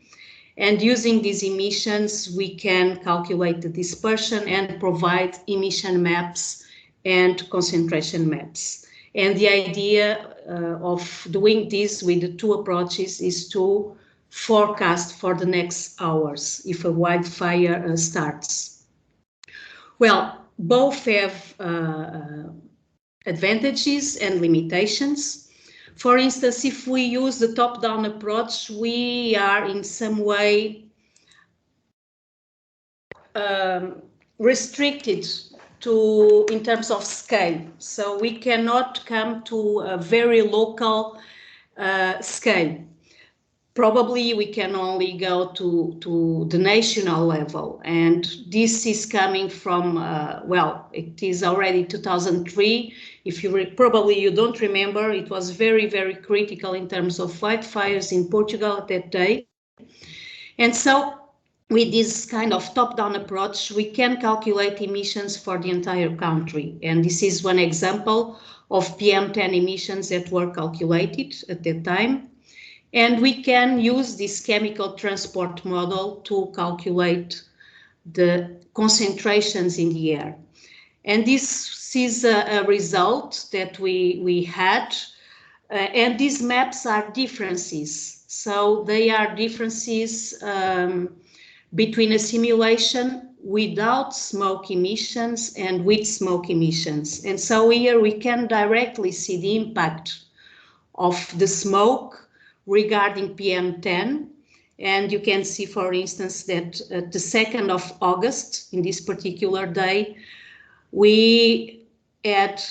And using these emissions, we can calculate the dispersion and provide emission maps and concentration maps. And the idea of doing this with the two approaches is to forecast for the next hours if a wildfire starts. Well, both have advantages and limitations. For instance, if we use the top-down approach, we are in some way restricted in terms of scale. So we cannot come to a very local scale. Probably we can only go to the national level, and this is coming from, well, it is already 2003. If you probably you don't remember, it was very, very critical in terms of wildfires in Portugal at that day. And so with this kind of top-down approach, we can calculate emissions for the entire country. And this is one example of PM10 emissions that were calculated at that time. And we can use this chemical transport model to calculate the concentrations in the air. And this is a result that we had. And these maps are differences. So they are differences between a simulation without smoke emissions and with smoke emissions. And so here we can directly see the impact of the smoke regarding PM10. And you can see, for instance, that the 2nd of August, in this particular day, we had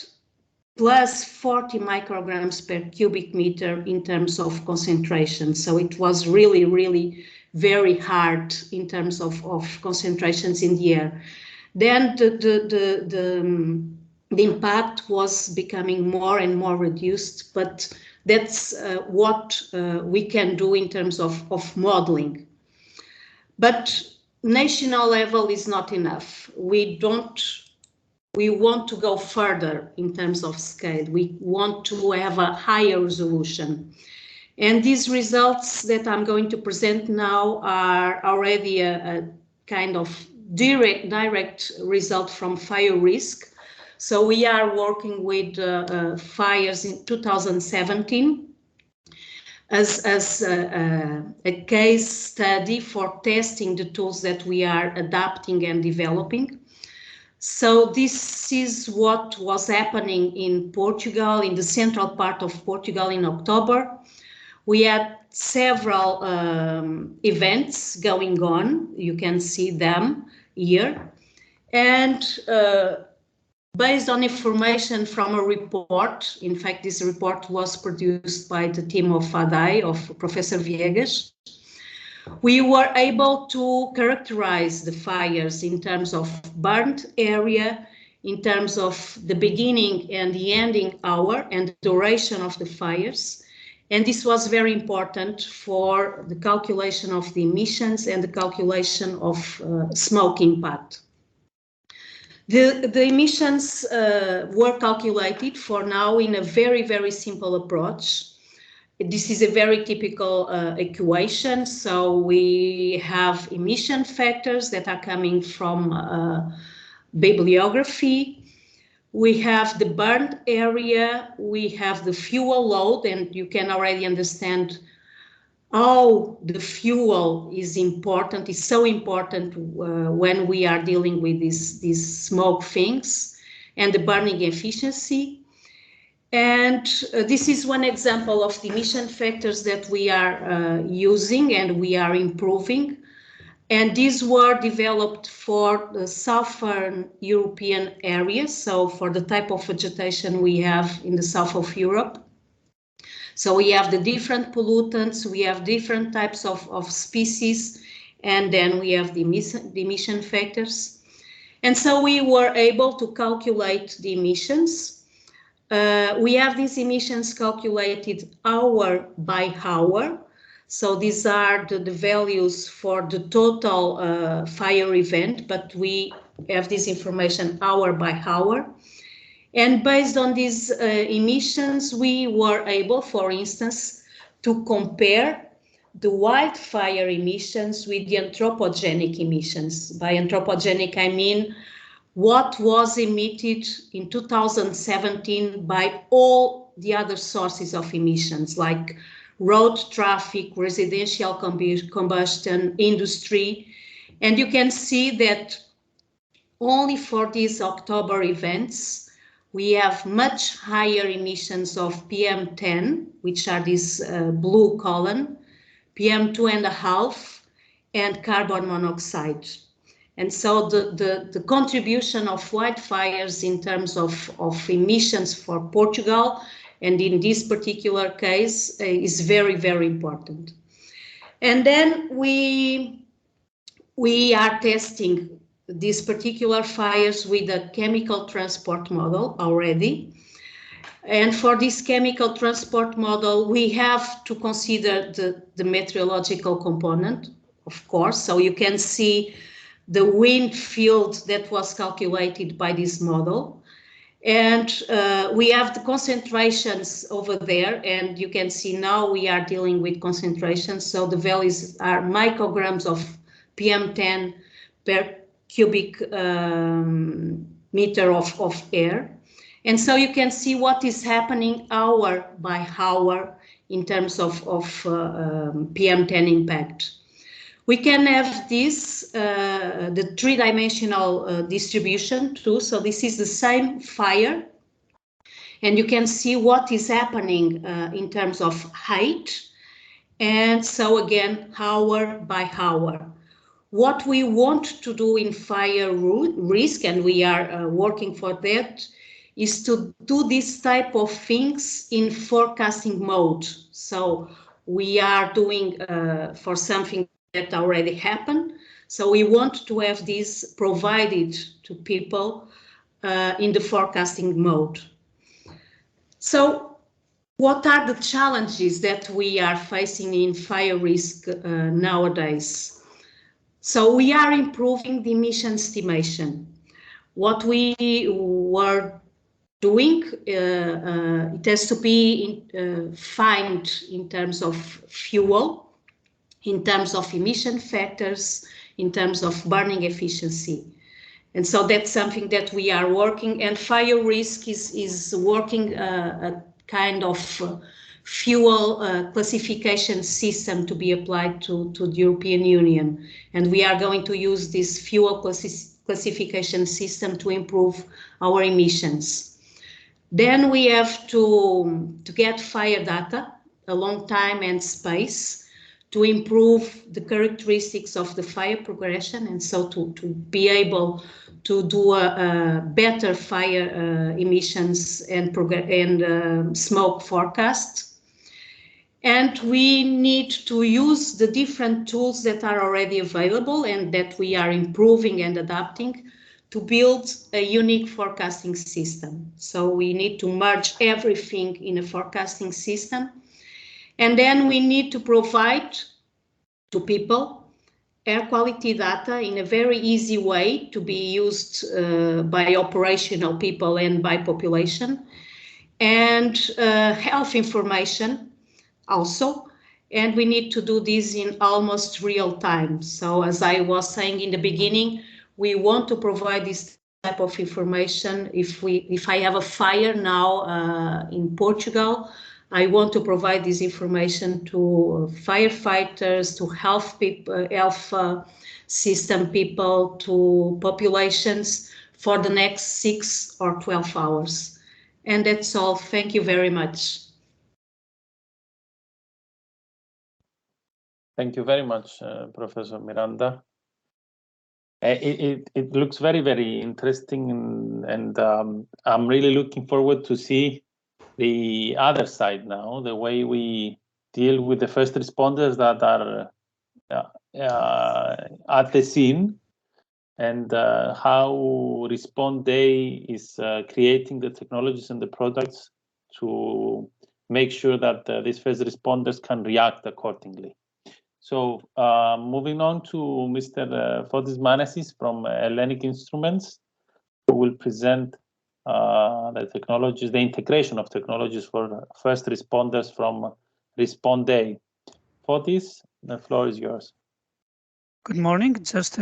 plus 40 micrograms per cubic meter in terms of concentration. So it was really, really very hard in terms of concentrations in the air. Then the impact was becoming more and more reduced, but that's what we can do in terms of modeling. But national level is not enough. We want to go further in terms of scale. We want to have a higher resolution. And these results that I'm going to present now are already a kind of direct result from FirEUrisk. So we are working with fires in 2017 as a case study for testing the tools that we are adapting and developing. So this is what was happening in Portugal, in the central part of Portugal in October. We had several events going on. You can see them here. And based on information from a report, in fact, this report was produced by the team of FADAI, of Professor Viegas. We were able to characterize the fires in terms of burnt area, in terms of the beginning and the ending hour and the duration of the fires. And this was very important for the calculation of the emissions and the calculation of smoke impact. The emissions were calculated for now in a very, very simple approach. This is a very typical equation. So we have emission factors that are coming from bibliography. We have the burnt area, we have the fuel load, and you can already understand how the fuel is important, is so important when we are dealing with these smoke things, and the burning efficiency. And this is one example of the emission factors that we are using and we are improving. And these were developed for the southern European area, so for the type of vegetation we have in the south of Europe. So we have the different pollutants, we have different types of species, and then we have the emission factors. And so we were able to calculate the emissions. We have these emissions calculated hour by hour. So these are the values for the total fire event, but we have this information hour by hour. And based on these emissions, we were able, for instance, to compare the wildfire emissions with the anthropogenic emissions. By anthropogenic, I mean what was emitted in 2017 by all the other sources of emissions, like road traffic, residential combustion, industry. And you can see that only for these October events, we have much higher emissions of PM10, which are this blue column, PM2.5, and carbon monoxide. And so the contribution of wildfires in terms of emissions for Portugal, and in this particular case, is very, very important. And then we are testing these particular fires with a chemical transport model already. And for this chemical transport model, we have to consider the meteorological component, of course. So you can see the wind field that was calculated by this model. And we have the concentrations over there, and you can see now we are dealing with concentrations. So the values are micrograms of PM10 per cubic meter of air. And so you can see what is happening hour by hour in terms of PM10 impact. We can have this, the three-dimensional distribution too. So this is the same fire. And you can see what is happening in terms of height. And so again, hour by hour. What we want to do in FirEUrisk, and we are working for that, is to do this type of things in forecasting mode. So we are doing for something that already happened. So we want to have this provided to people in the forecasting mode. So what are the challenges that we are facing in FirEUrisk nowadays? So we are improving the emission estimation. What we were doing, it has to be defined in terms of fuel, in terms of emission factors, in terms of burning efficiency. And so that's something that we are working, and FirEUrisk is working a kind of fuel classification system to be applied to the European Union. And we are going to use this fuel classification system to improve our emissions. Then we have to get fire data along time and space to improve the characteristics of the fire progression, and so to be able to do a better fire emissions and smoke forecast. And we need to use the different tools that are already available and that we are improving and adapting to build a unique forecasting system. So we need to merge everything in a forecasting system. And then we need to provide to people air quality data in a very easy way to be used by operational people and by population, and health information also. And we need to do this in almost real time. So as I was saying in the beginning, we want to provide this type of information. If I have a fire now in Portugal, I want to provide this information to firefighters, to health people, health system people, to populations for the next 6 or 12 hours. And that's all. Thank you very much. Thank you very much, Professor Miranda. It looks very, very interesting, and I'm really looking forward to see the other side now, the way we deal with the first responders that are at the scene, and how Respond Day is creating the technologies and the products to make sure that these first responders can react accordingly. So moving on to Mr. Fotis Manasis from Hellenic Instruments, who will present the technologies, the integration of technologies for first responders from Respond Day. Fotis, the floor is yours. Good morning. Just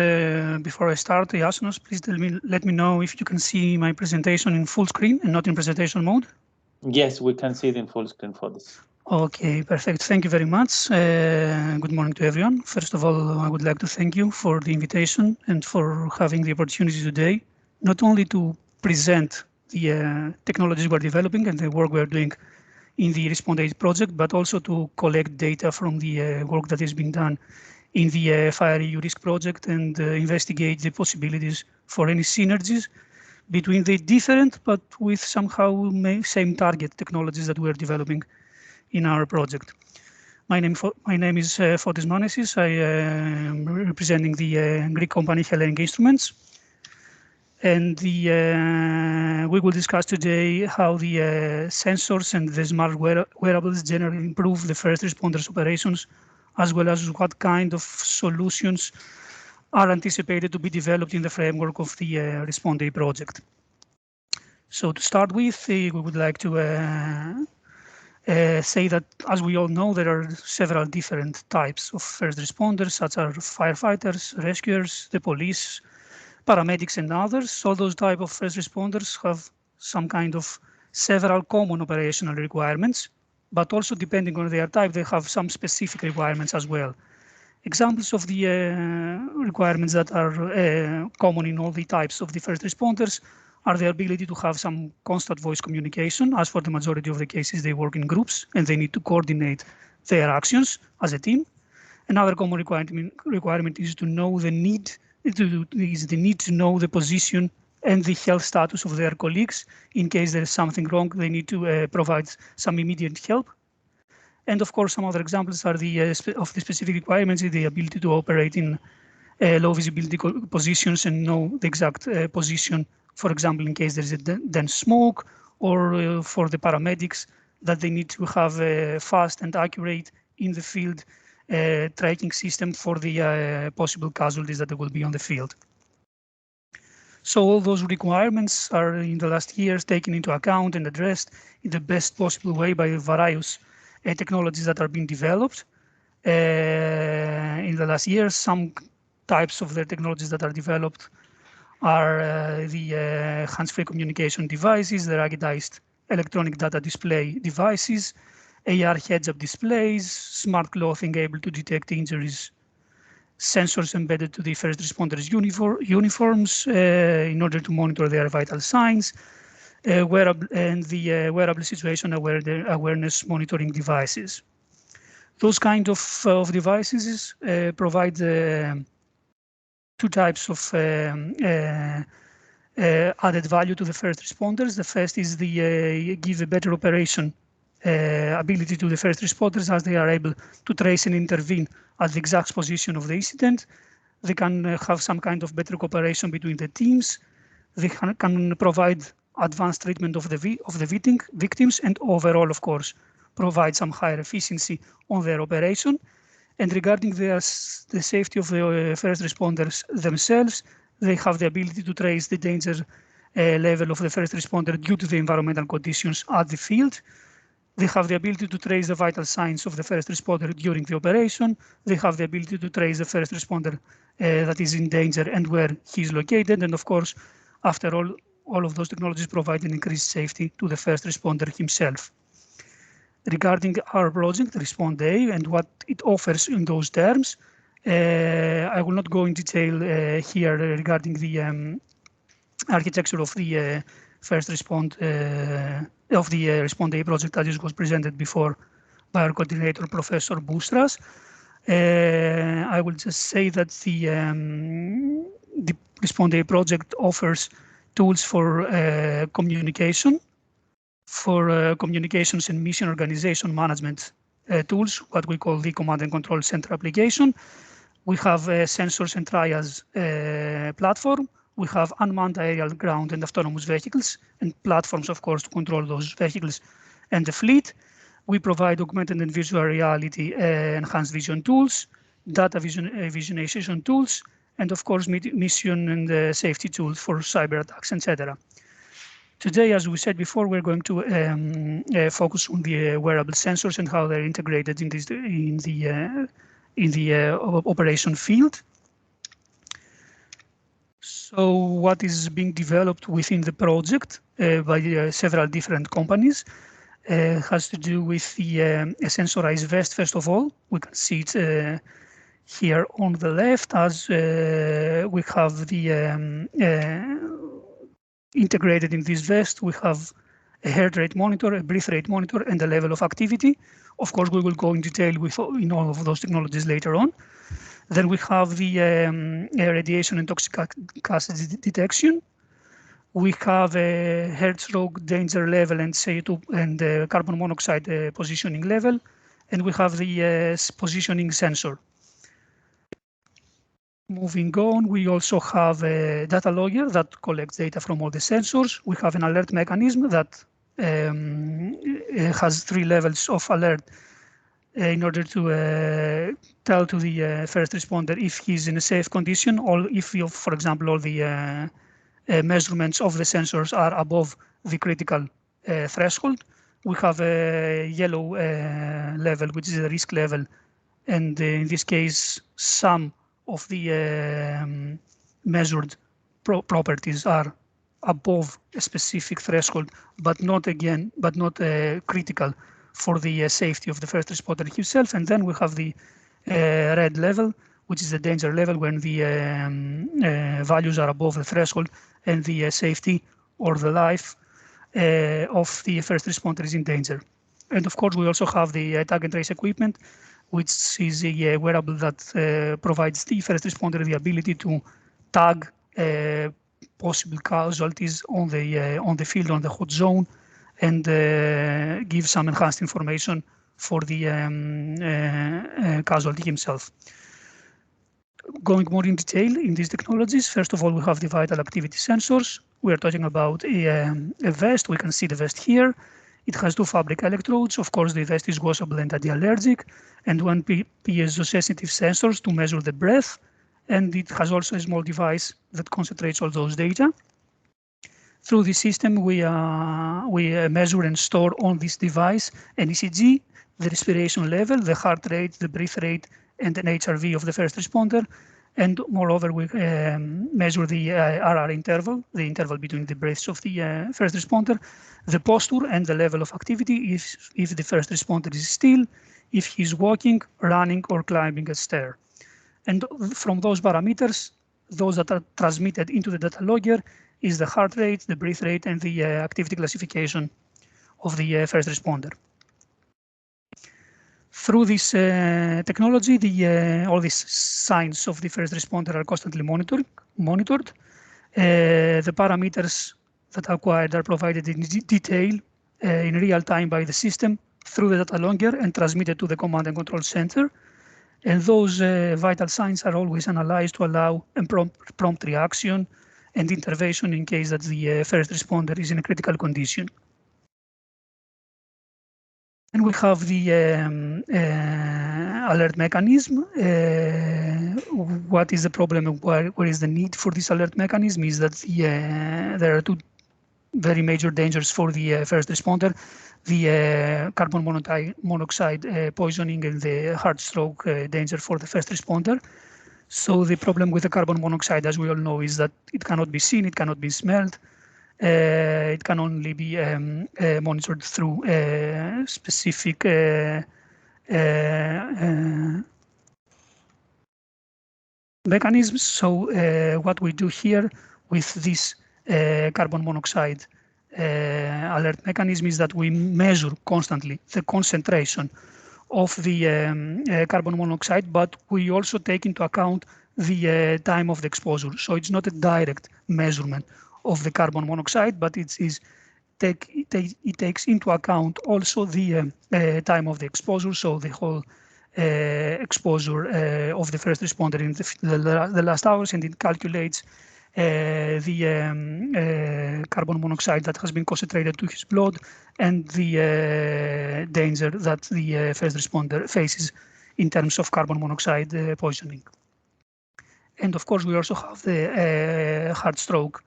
before I start, Iasonos, please let me know if you can see my presentation in full screen and not in presentation mode. Yes, we can see it in full screen for this. Okay, perfect. Thank you very much. Good morning to everyone. First of all, I would like to thank you for the invitation and for having the opportunity today, not only to present the technologies we're developing and the work we're doing in the Respond Day project, but also to collect data from the work that is being done in the FirEUrisk project and investigate the possibilities for any synergies between the different but with somehow same target technologies that we're developing in our project. My name is Fotis Manasis. I am representing the Greek company Hellenic Instruments, and we will discuss today how the sensors and the smart wearables generally improve the first responders operations, as well as what kind of solutions are anticipated to be developed in the framework of the Respond Day project. So to start with, we would like to say that, as we all know, there are several different types of first responders, such as firefighters, rescuers, the police, paramedics, and others. All those type of first responders have some kind of several common operational requirements, but also depending on their type, they have some specific requirements as well. Examples of the requirements that are common in all the types of the first responders are the ability to have some constant voice communication, as for the majority of the cases they work in groups and they need to coordinate their actions as a team. Another common requirement is to know the need to know the position and the health status of their colleagues. In case there is something wrong, they need to provide some immediate help. And of course, some other examples are of the specific requirements, the ability to operate in low visibility positions and know the exact position. For example, in case there is a dense smoke, or for the paramedics, that they need to have a fast and accurate in the field tracking system for the possible casualties that will be on the field. So all those requirements are in the last years taken into account and addressed in the best possible way by various technologies that are being developed. In the last years, some types of the technologies that are developed are the hands-free communication devices, the ruggedized electronic data display devices, AR heads-up displays, smart clothing able to detect injuries, sensors embedded to the first responders' uniforms in order to monitor their vital signs, and the wearable situation awareness monitoring devices. Those kind of devices provide two types of added value to the first responders. The first is the give a better operation ability to the first responders, as they are able to trace and intervene at the exact position of the incident. They can have some kind of better cooperation between the teams. They can provide advanced treatment of the victims, and overall, of course, provide some higher efficiency on their operation. And regarding the safety of the first responders themselves, they have the ability to trace the danger level of the first responder due to the environmental conditions at the field. They have the ability to trace the vital signs of the first responder during the operation. They have the ability to trace the first responder that is in danger and where he is located. And of course, after all of those technologies provide an increased safety to the first responder himself. Regarding our project, Respond A, and what it offers in those terms, I will not go in detail here regarding the architecture of the first Respond of the Respond A project that was presented before by our coordinator, Professor Boustras. I will just say that the Respond A project offers tools for communication, for communications and mission organization management tools, what we call the command and control center application. We have sensors and triage platform. We have unmanned aerial, ground, and autonomous vehicles, and platforms, of course, to control those vehicles and the fleet. We provide augmented and visual reality enhanced vision tools, data visualization tools, and of course, mission and safety tools for cyber attacks, etc. Today, as we said before, we're going to focus on the wearable sensors and how they're integrated in the operation field. So what is being developed within the project by several different companies has to do with the Sensorized Vest. First of all, we can see it here on the left, as we have the integrated in this vest. We have a heart rate monitor, a breath rate monitor, and a level of activity. Of course, we will go in detail in all of those technologies later on. Then we have the radiation and toxic acid detection. We have a heart stroke danger level and CO2 and carbon monoxide positioning level. And we have the positioning sensor. Moving on, we also have a data logger that collects data from all the sensors. We have an alert mechanism that has 3 levels of alert in order to tell to the first responder if he's in a safe condition, or if, for example, all the measurements of the sensors are above the critical threshold. We have a yellow level, which is a risk level, and in this case, some of the measured properties are above a specific threshold, but not critical for the safety of the first responder himself. And then we have the red level, which is the danger level, when the values are above the threshold and the safety or the life of the first responder is in danger. And of course, we also have the tag and trace equipment, which is a wearable that provides the first responder the ability to tag possible casualties on the field, on the hot zone, and give some enhanced information for the casualty himself. Going more in detail in these technologies, first of all, we have the vital activity sensors. We are talking about a vest. We can see the vest here. It has 2 fabric electrodes. Of course, the vest is washable and anti-allergic, and 1 piezo-sensitive sensors to measure the breath. And it has also a small device that concentrates all those data. Through the system, we measure and store on this device an ECG, the respiration level, the heart rate, the breath rate, and an HRV of the first responder. And moreover, we measure the RR interval, the interval between the breaths of the first responder, the posture and the level of activity, if the first responder is still, if he's walking, running, or climbing a stair. And from those parameters, those that are transmitted into the data logger is the heart rate, the breath rate, and the activity classification of the first responder. Through this technology, all these signs of the first responder are constantly monitored. The parameters that are acquired are provided in detail in real time by the system through the data logger and transmitted to the command and control center. And those vital signs are always analyzed to allow a prompt reaction and intervention in case that the first responder is in a critical condition. And we have the alert mechanism. What is the problem and where is the need for this alert mechanism is that there are two very major dangers for the first responder, the carbon monoxide poisoning and the heart stroke danger for the first responder. So the problem with the carbon monoxide, as we all know, is that it cannot be seen, it cannot be smelled. It can only be monitored through specific mechanisms. So what we do here with this carbon monoxide alert mechanism is that we measure constantly the concentration of the carbon monoxide, but we also take into account the time of the exposure. So it's not a direct measurement of the carbon monoxide, but it takes into account also the time of the exposure, so the whole exposure of the first responder in the last hours, and it calculates the carbon monoxide that has been concentrated to his blood and the danger that the first responder faces in terms of carbon monoxide poisoning. And of course, we also have the heart stroke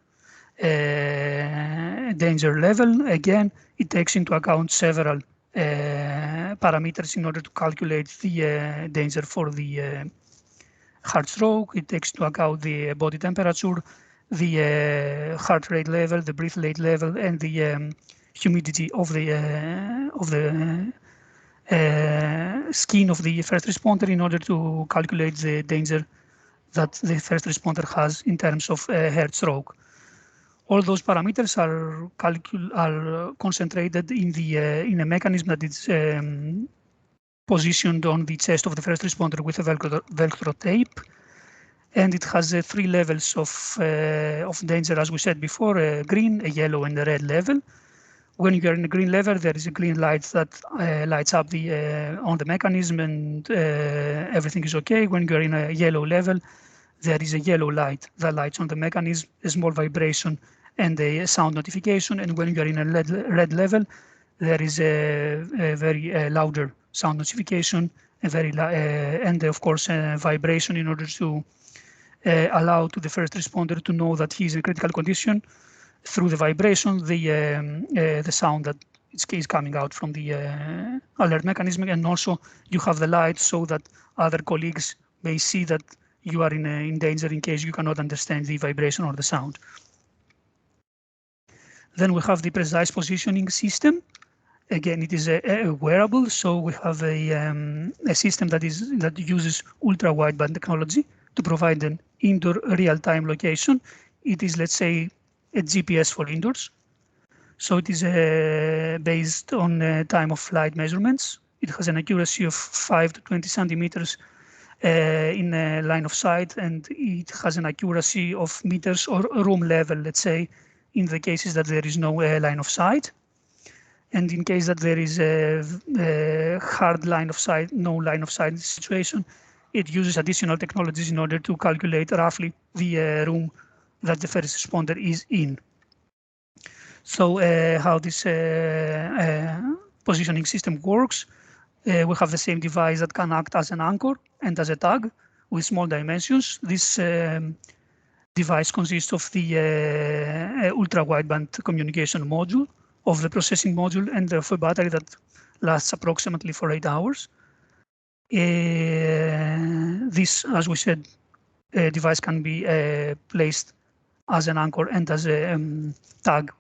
danger level. Again, it takes into account several parameters in order to calculate the danger for the heart stroke. It takes into account the body temperature, the heart rate level, the breath rate level, and the humidity of the skin of the first responder in order to calculate the danger that the first responder has in terms of heart stroke. All those parameters are concentrated in a mechanism that is positioned on the chest of the first responder with a Velcro tape, and it has 3 levels of danger, as we said before: a green, a yellow, and a red level. When you are in a green level, there is a green light that lights up on the mechanism, and everything is okay. When you are in a yellow level, there is a yellow light that lights on the mechanism, a small vibration, and a sound notification. And when you are in a red level, there is a very louder sound notification, and of course a vibration in order to allow to the first responder to know that he is in critical condition through the vibration, the sound that is coming out from the alert mechanism. And also you have the light so that other colleagues may see that you are in danger in case you cannot understand the vibration or the sound. Then we have the precise positioning system. Again, it is a wearable, so we have a system that uses ultra-wideband technology to provide an indoor real-time location. It is, let's say, a GPS for indoors. So it is based on time of flight measurements. It has an accuracy of 5 to 20 centimeters in a line of sight, and it has an accuracy of meters or room level, let's say, in the cases that there is no line of sight. And in case that there is a hard line of sight, no line of sight situation, it uses additional technologies in order to calculate roughly the room that the first responder is in. So how this positioning system works, we have the same device that can act as an anchor and as a tag with small dimensions. This device consists of the ultra-wideband communication module, of the processing module, and of a battery that lasts approximately for 8 hours. This, as we said, device can be placed as an anchor and as a tag,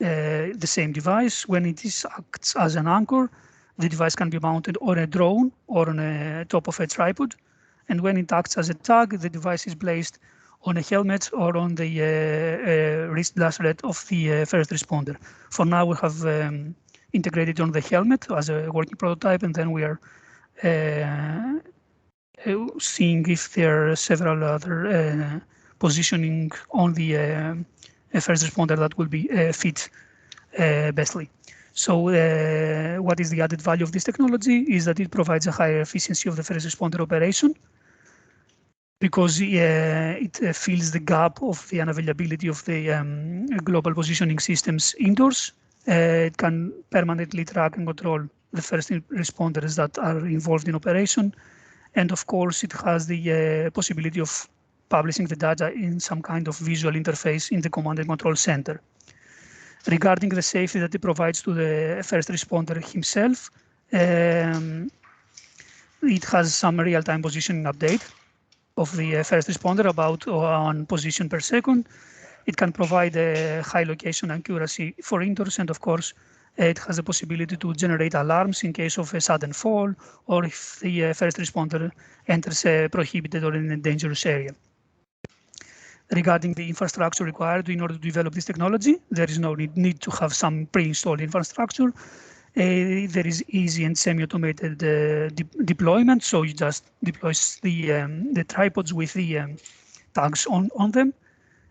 the same device. When it acts as an anchor, the device can be mounted on a drone or on the top of a tripod. And when it acts as a tag, the device is placed on a helmet or on the wrist bracelet of the first responder. For now, we have integrated on the helmet as a working prototype, and then we are seeing if there are several other positioning on the first responder that will be fit bestly. So what is the added value of this technology is that it provides a higher efficiency of the first responder operation, because it fills the gap of the unavailability of the global positioning systems indoors. It can permanently track and control the first responders that are involved in operation. And of course, it has the possibility of publishing the data in some kind of visual interface in the command and control center. Regarding the safety that it provides to the first responder himself, it has some real-time positioning update of the first responder, about 1 position per second. It can provide a high location accuracy for indoors, and of course, it has the possibility to generate alarms in case of a sudden fall, or if the first responder enters a prohibited or in a dangerous area. Regarding the infrastructure required in order to develop this technology, there is no need to have some pre-installed infrastructure. There is easy and semi-automated deployment, so you just deploy the tripods with the tags on them.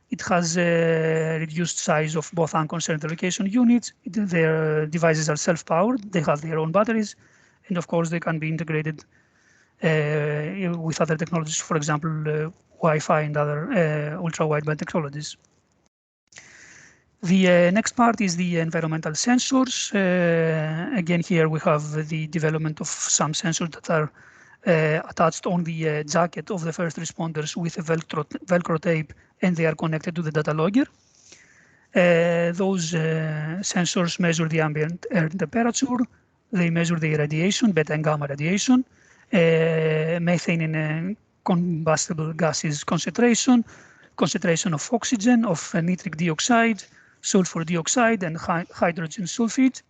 It has a reduced size of both anchor and center location units. Their devices are self-powered, they have their own batteries, and of course they can be integrated with other technologies, for example, Wi-Fi and other ultra-wideband technologies. The next part is the environmental sensors. Again, here we have the development of some sensors that are attached on the jacket of the first responders with a Velcro tape, and they are connected to the data logger. Those sensors measure the ambient air temperature, they measure the radiation, beta and gamma radiation, methane and combustible gases concentration, concentration of oxygen, of nitric dioxide, sulfur dioxide, and hydrogen sulfide.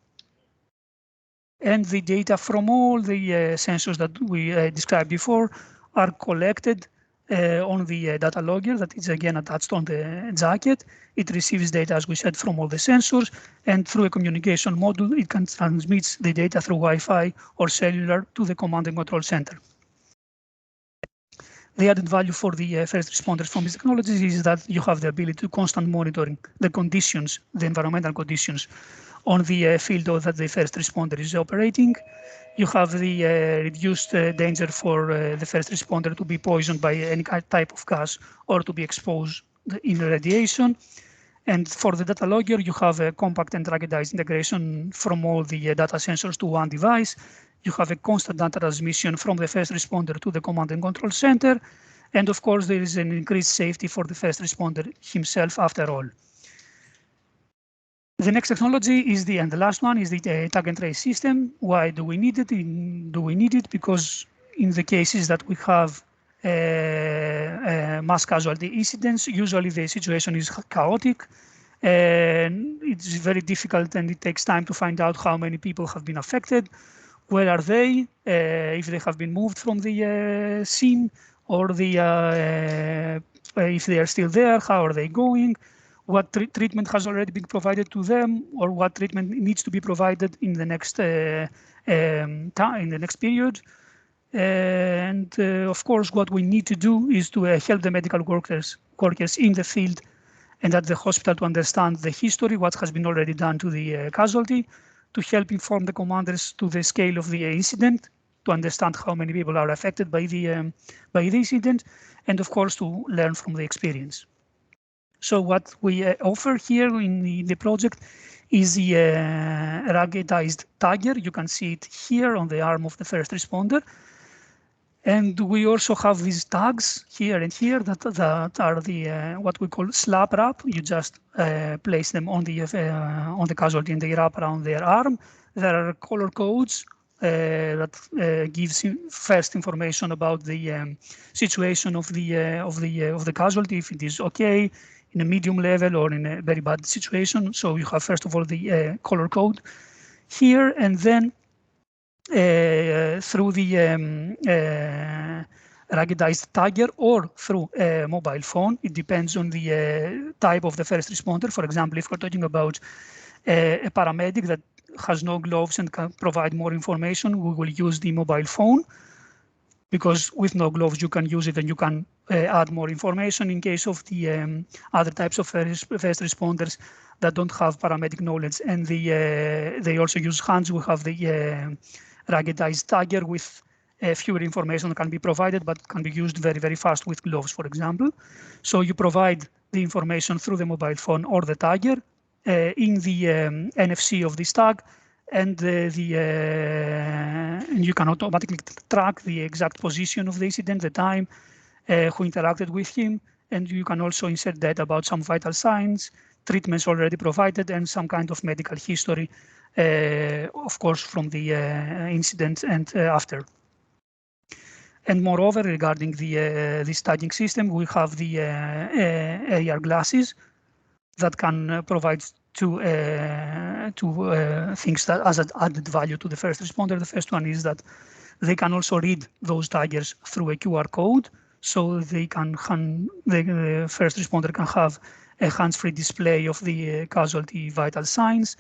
And the data from all the sensors that we described before are collected on the data logger that is again attached on the jacket. It receives data, as we said, from all the sensors, and through a communication module, it can transmit the data through Wi-Fi or cellular to the command and control center. The added value for the first responders from these technologies is that you have the ability to constant monitoring the conditions, the environmental conditions on the field that the first responder is operating. You have the reduced danger for the first responder to be poisoned by any type of gas or to be exposed in radiation. And for the data logger, you have a compact and ruggedized integration from all the data sensors to one device. You have a constant data transmission from the first responder to the command and control center. And of course, there is an increased safety for the first responder himself after all. The next technology is and the last one is the tag and trace system. Why do we need it? Because in the cases that we have mass casualty incidents, usually the situation is chaotic, and it's very difficult, and it takes time to find out how many people have been affected. Where are they? If they have been moved from the scene, or if they are still there, how are they going? What treatment has already been provided to them, or what treatment needs to be provided in the next period. And of course, what we need to do is to help the medical workers in the field and at the hospital to understand the history, what has been already done to the casualty, to help inform the commanders to the scale of the incident, to understand how many people are affected by the incident, and of course to learn from the experience. So what we offer here in the project is the ruggedized tagger. You can see it here on the arm of the first responder. And we also have these tags here and here that are the what we call slap wrap. You just place them on the casualty and they wrap around their arm. There are color codes that gives first information about the situation of the casualty, if it is okay, in a medium level or in a very bad situation. So you have first of all the color code here, and then through the ruggedized tagger or through a mobile phone. It depends on the type of the first responder. For example, if we're talking about a paramedic that has no gloves and can provide more information, we will use the mobile phone, because with no gloves you can use it and you can add more information in case of the other types of first responders that don't have paramedic knowledge, and they also use hands. We have the ruggedized tagger with fewer information that can be provided, but can be used very, very fast with gloves, for example. So you provide the information through the mobile phone or the tagger in the NFC of this tag, and you can automatically track the exact position of the incident, the time, who interacted with him, and you can also insert data about some vital signs, treatments already provided, and some kind of medical history, of course, from the incident and after. And moreover, regarding this tagging system, we have the AR glasses that can provide two things that as an added value to the first responder. The first one is that they can also read those taggers through a QR code, so they can the first responder can have a hands-free display of the casualty vital signs.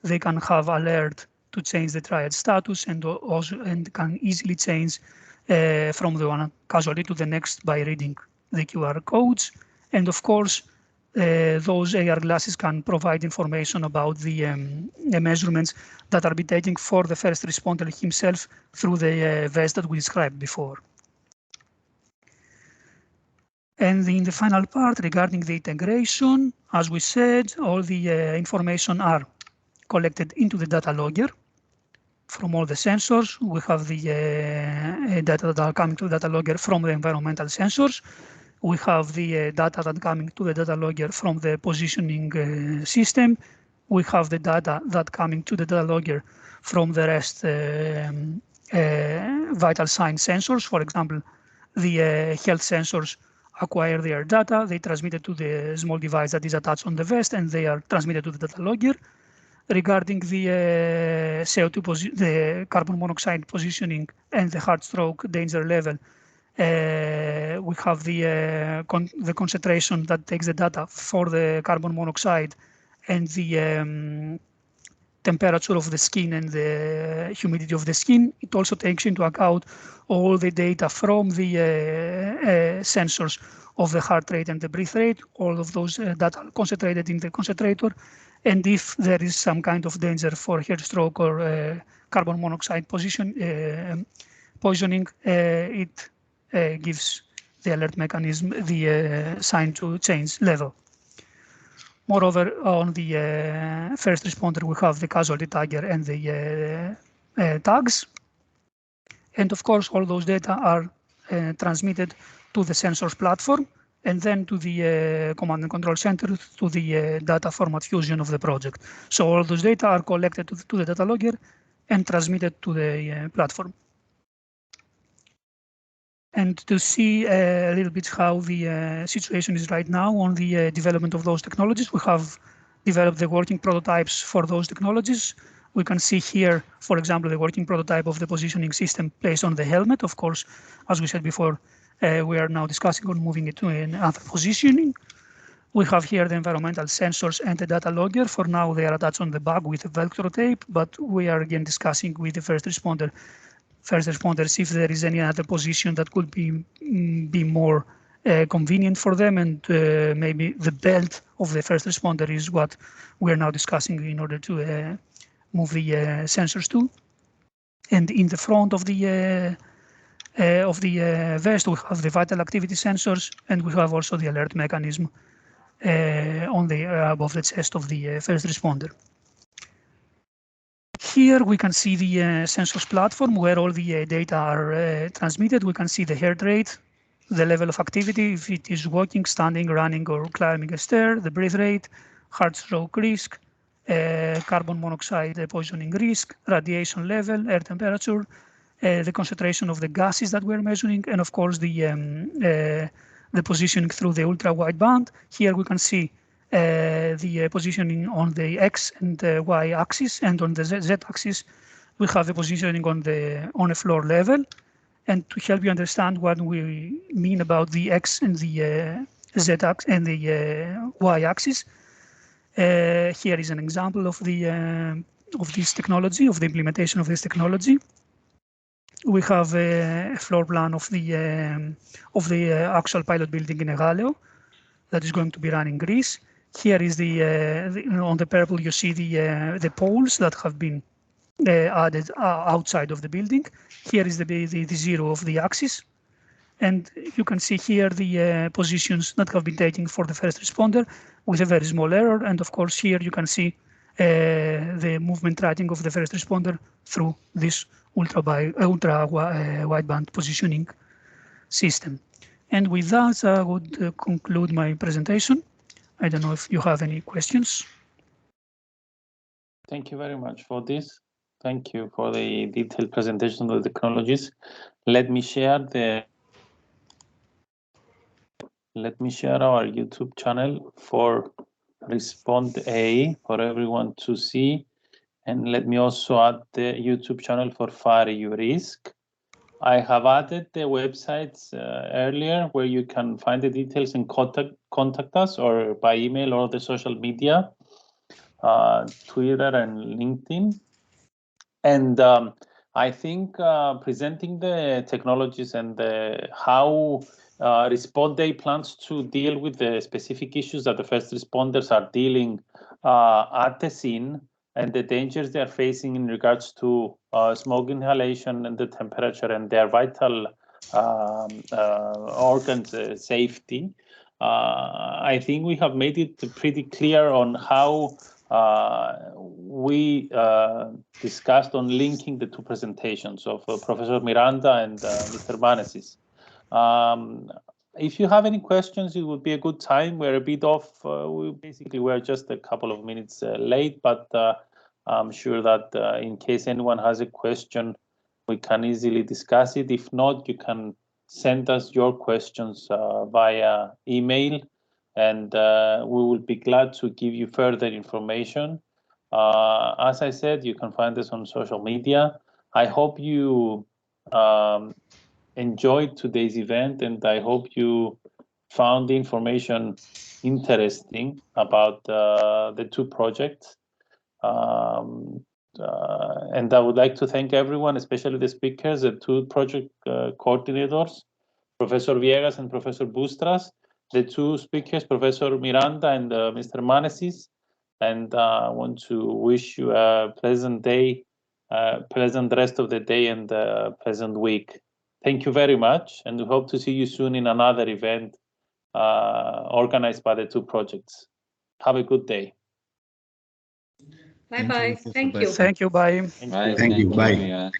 They can have alert to change the triage status, and can easily change from the one casualty to the next by reading the QR codes. And of course, those AR glasses can provide information about the measurements that are being taken for the first responder himself through the vest that we described before. And in the final part regarding the integration, as we said, all the information are collected into the data logger from all the sensors. We have the data that are coming to the data logger from the environmental sensors. We have the data that coming to the data logger from the positioning system. We have the data that coming to the data logger from the rest vital sign sensors. For example, the health sensors acquire their data, they transmit it to the small device that is attached on the vest, and they are transmitted to the data logger. Regarding the CO2, the carbon monoxide positioning and the heart stroke danger level, we have the concentration that takes the data for the carbon monoxide and the temperature of the skin and the humidity of the skin. It also takes into account all the data from the sensors of the heart rate and the breath rate. All of those data are concentrated in the concentrator. And if there is some kind of danger for heart stroke or carbon monoxide poisoning, it gives the alert mechanism the sign to change level. Moreover, on the first responder, we have the casualty tagger and the tags. And of course, all those data are transmitted to the sensors platform and then to the command and control center to the data format fusion of the project. So all those data are collected to the data logger and transmitted to the platform. And to see a little bit how the situation is right now on the development of those technologies, we have developed the working prototypes for those technologies. We can see here, for example, the working prototype of the positioning system placed on the helmet. Of course, as we said before, we are now discussing on moving it to another positioning. We have here the environmental sensors and the data logger. For now, they are attached on the back with a Velcro tape, but we are again discussing with the first responders if there is any other position that could be more convenient for them, and maybe the belt of the first responder is what we are now discussing in order to move the sensors to. And in the front of the vest, we have the vital activity sensors, and we have also the alert mechanism on the above the chest of the first responder. Here we can see the sensors platform where all the data are transmitted. We can see the heart rate, the level of activity, if it is walking, standing, running, or climbing a stair, the breath rate, heart stroke risk, carbon monoxide poisoning risk, radiation level, air temperature, the concentration of the gases that we're measuring, and of course the positioning through the ultra-wide band. Here we can see the positioning on the X and the Y axis, and on the Z axis we have the positioning on a floor level. And to help you understand what we mean about the X and the Z axis and the Y axis, here is an example of the of this technology, of the implementation of this technology. we have a floor plan of the actual pilot building in Egaleo that is going to be run in Greece. Here is on the purple you see the poles that have been added outside of the building. Here is the zero of the axis. And you can see here the positions that have been taken for the first responder with a very small error. And of course, here you can see the movement tracking of the first responder through this ultra wideband positioning system. And with that, I would conclude my presentation. I don't know if you have any questions. Thank you very much for this. Thank you for the detailed presentation of the technologies. Let me share our YouTube channel for Respond A for everyone to see. And let me also add the YouTube channel for FirEUrisk. I have added the websites earlier where you can find the details and contact us or by email or the social media, Twitter and LinkedIn. And I think presenting the technologies and how Respond Day plans to deal with the specific issues that the first responders are dealing at the scene and the dangers they are facing in regards to smoke inhalation and the temperature and their vital organs safety. I think we have made it pretty clear on how we discussed on linking the two presentations of Professor Miranda and Mr. Manesis. If you have any questions, it would be a good time. We're a bit off. We're just a couple of minutes late, but I'm sure that in case anyone has a question, we can easily discuss it. If not, you can send us your questions via email, and we will be glad to give you further information. As I said, you can find us on social media. I hope you enjoyed today's event, and I hope you found the information interesting about the two projects. And I would like to thank everyone, especially the speakers, the two project coordinators, Professor Viegas and Professor Bustras, the two speakers, Professor Miranda and Mr. Manesis. And I want to wish you a pleasant day, pleasant rest of the day and a pleasant week. Thank you very much, and we hope to see you soon in another event organized by the two projects. Have a good day. Bye-bye. Thank you. Thank you. Bye. Thank you. Bye.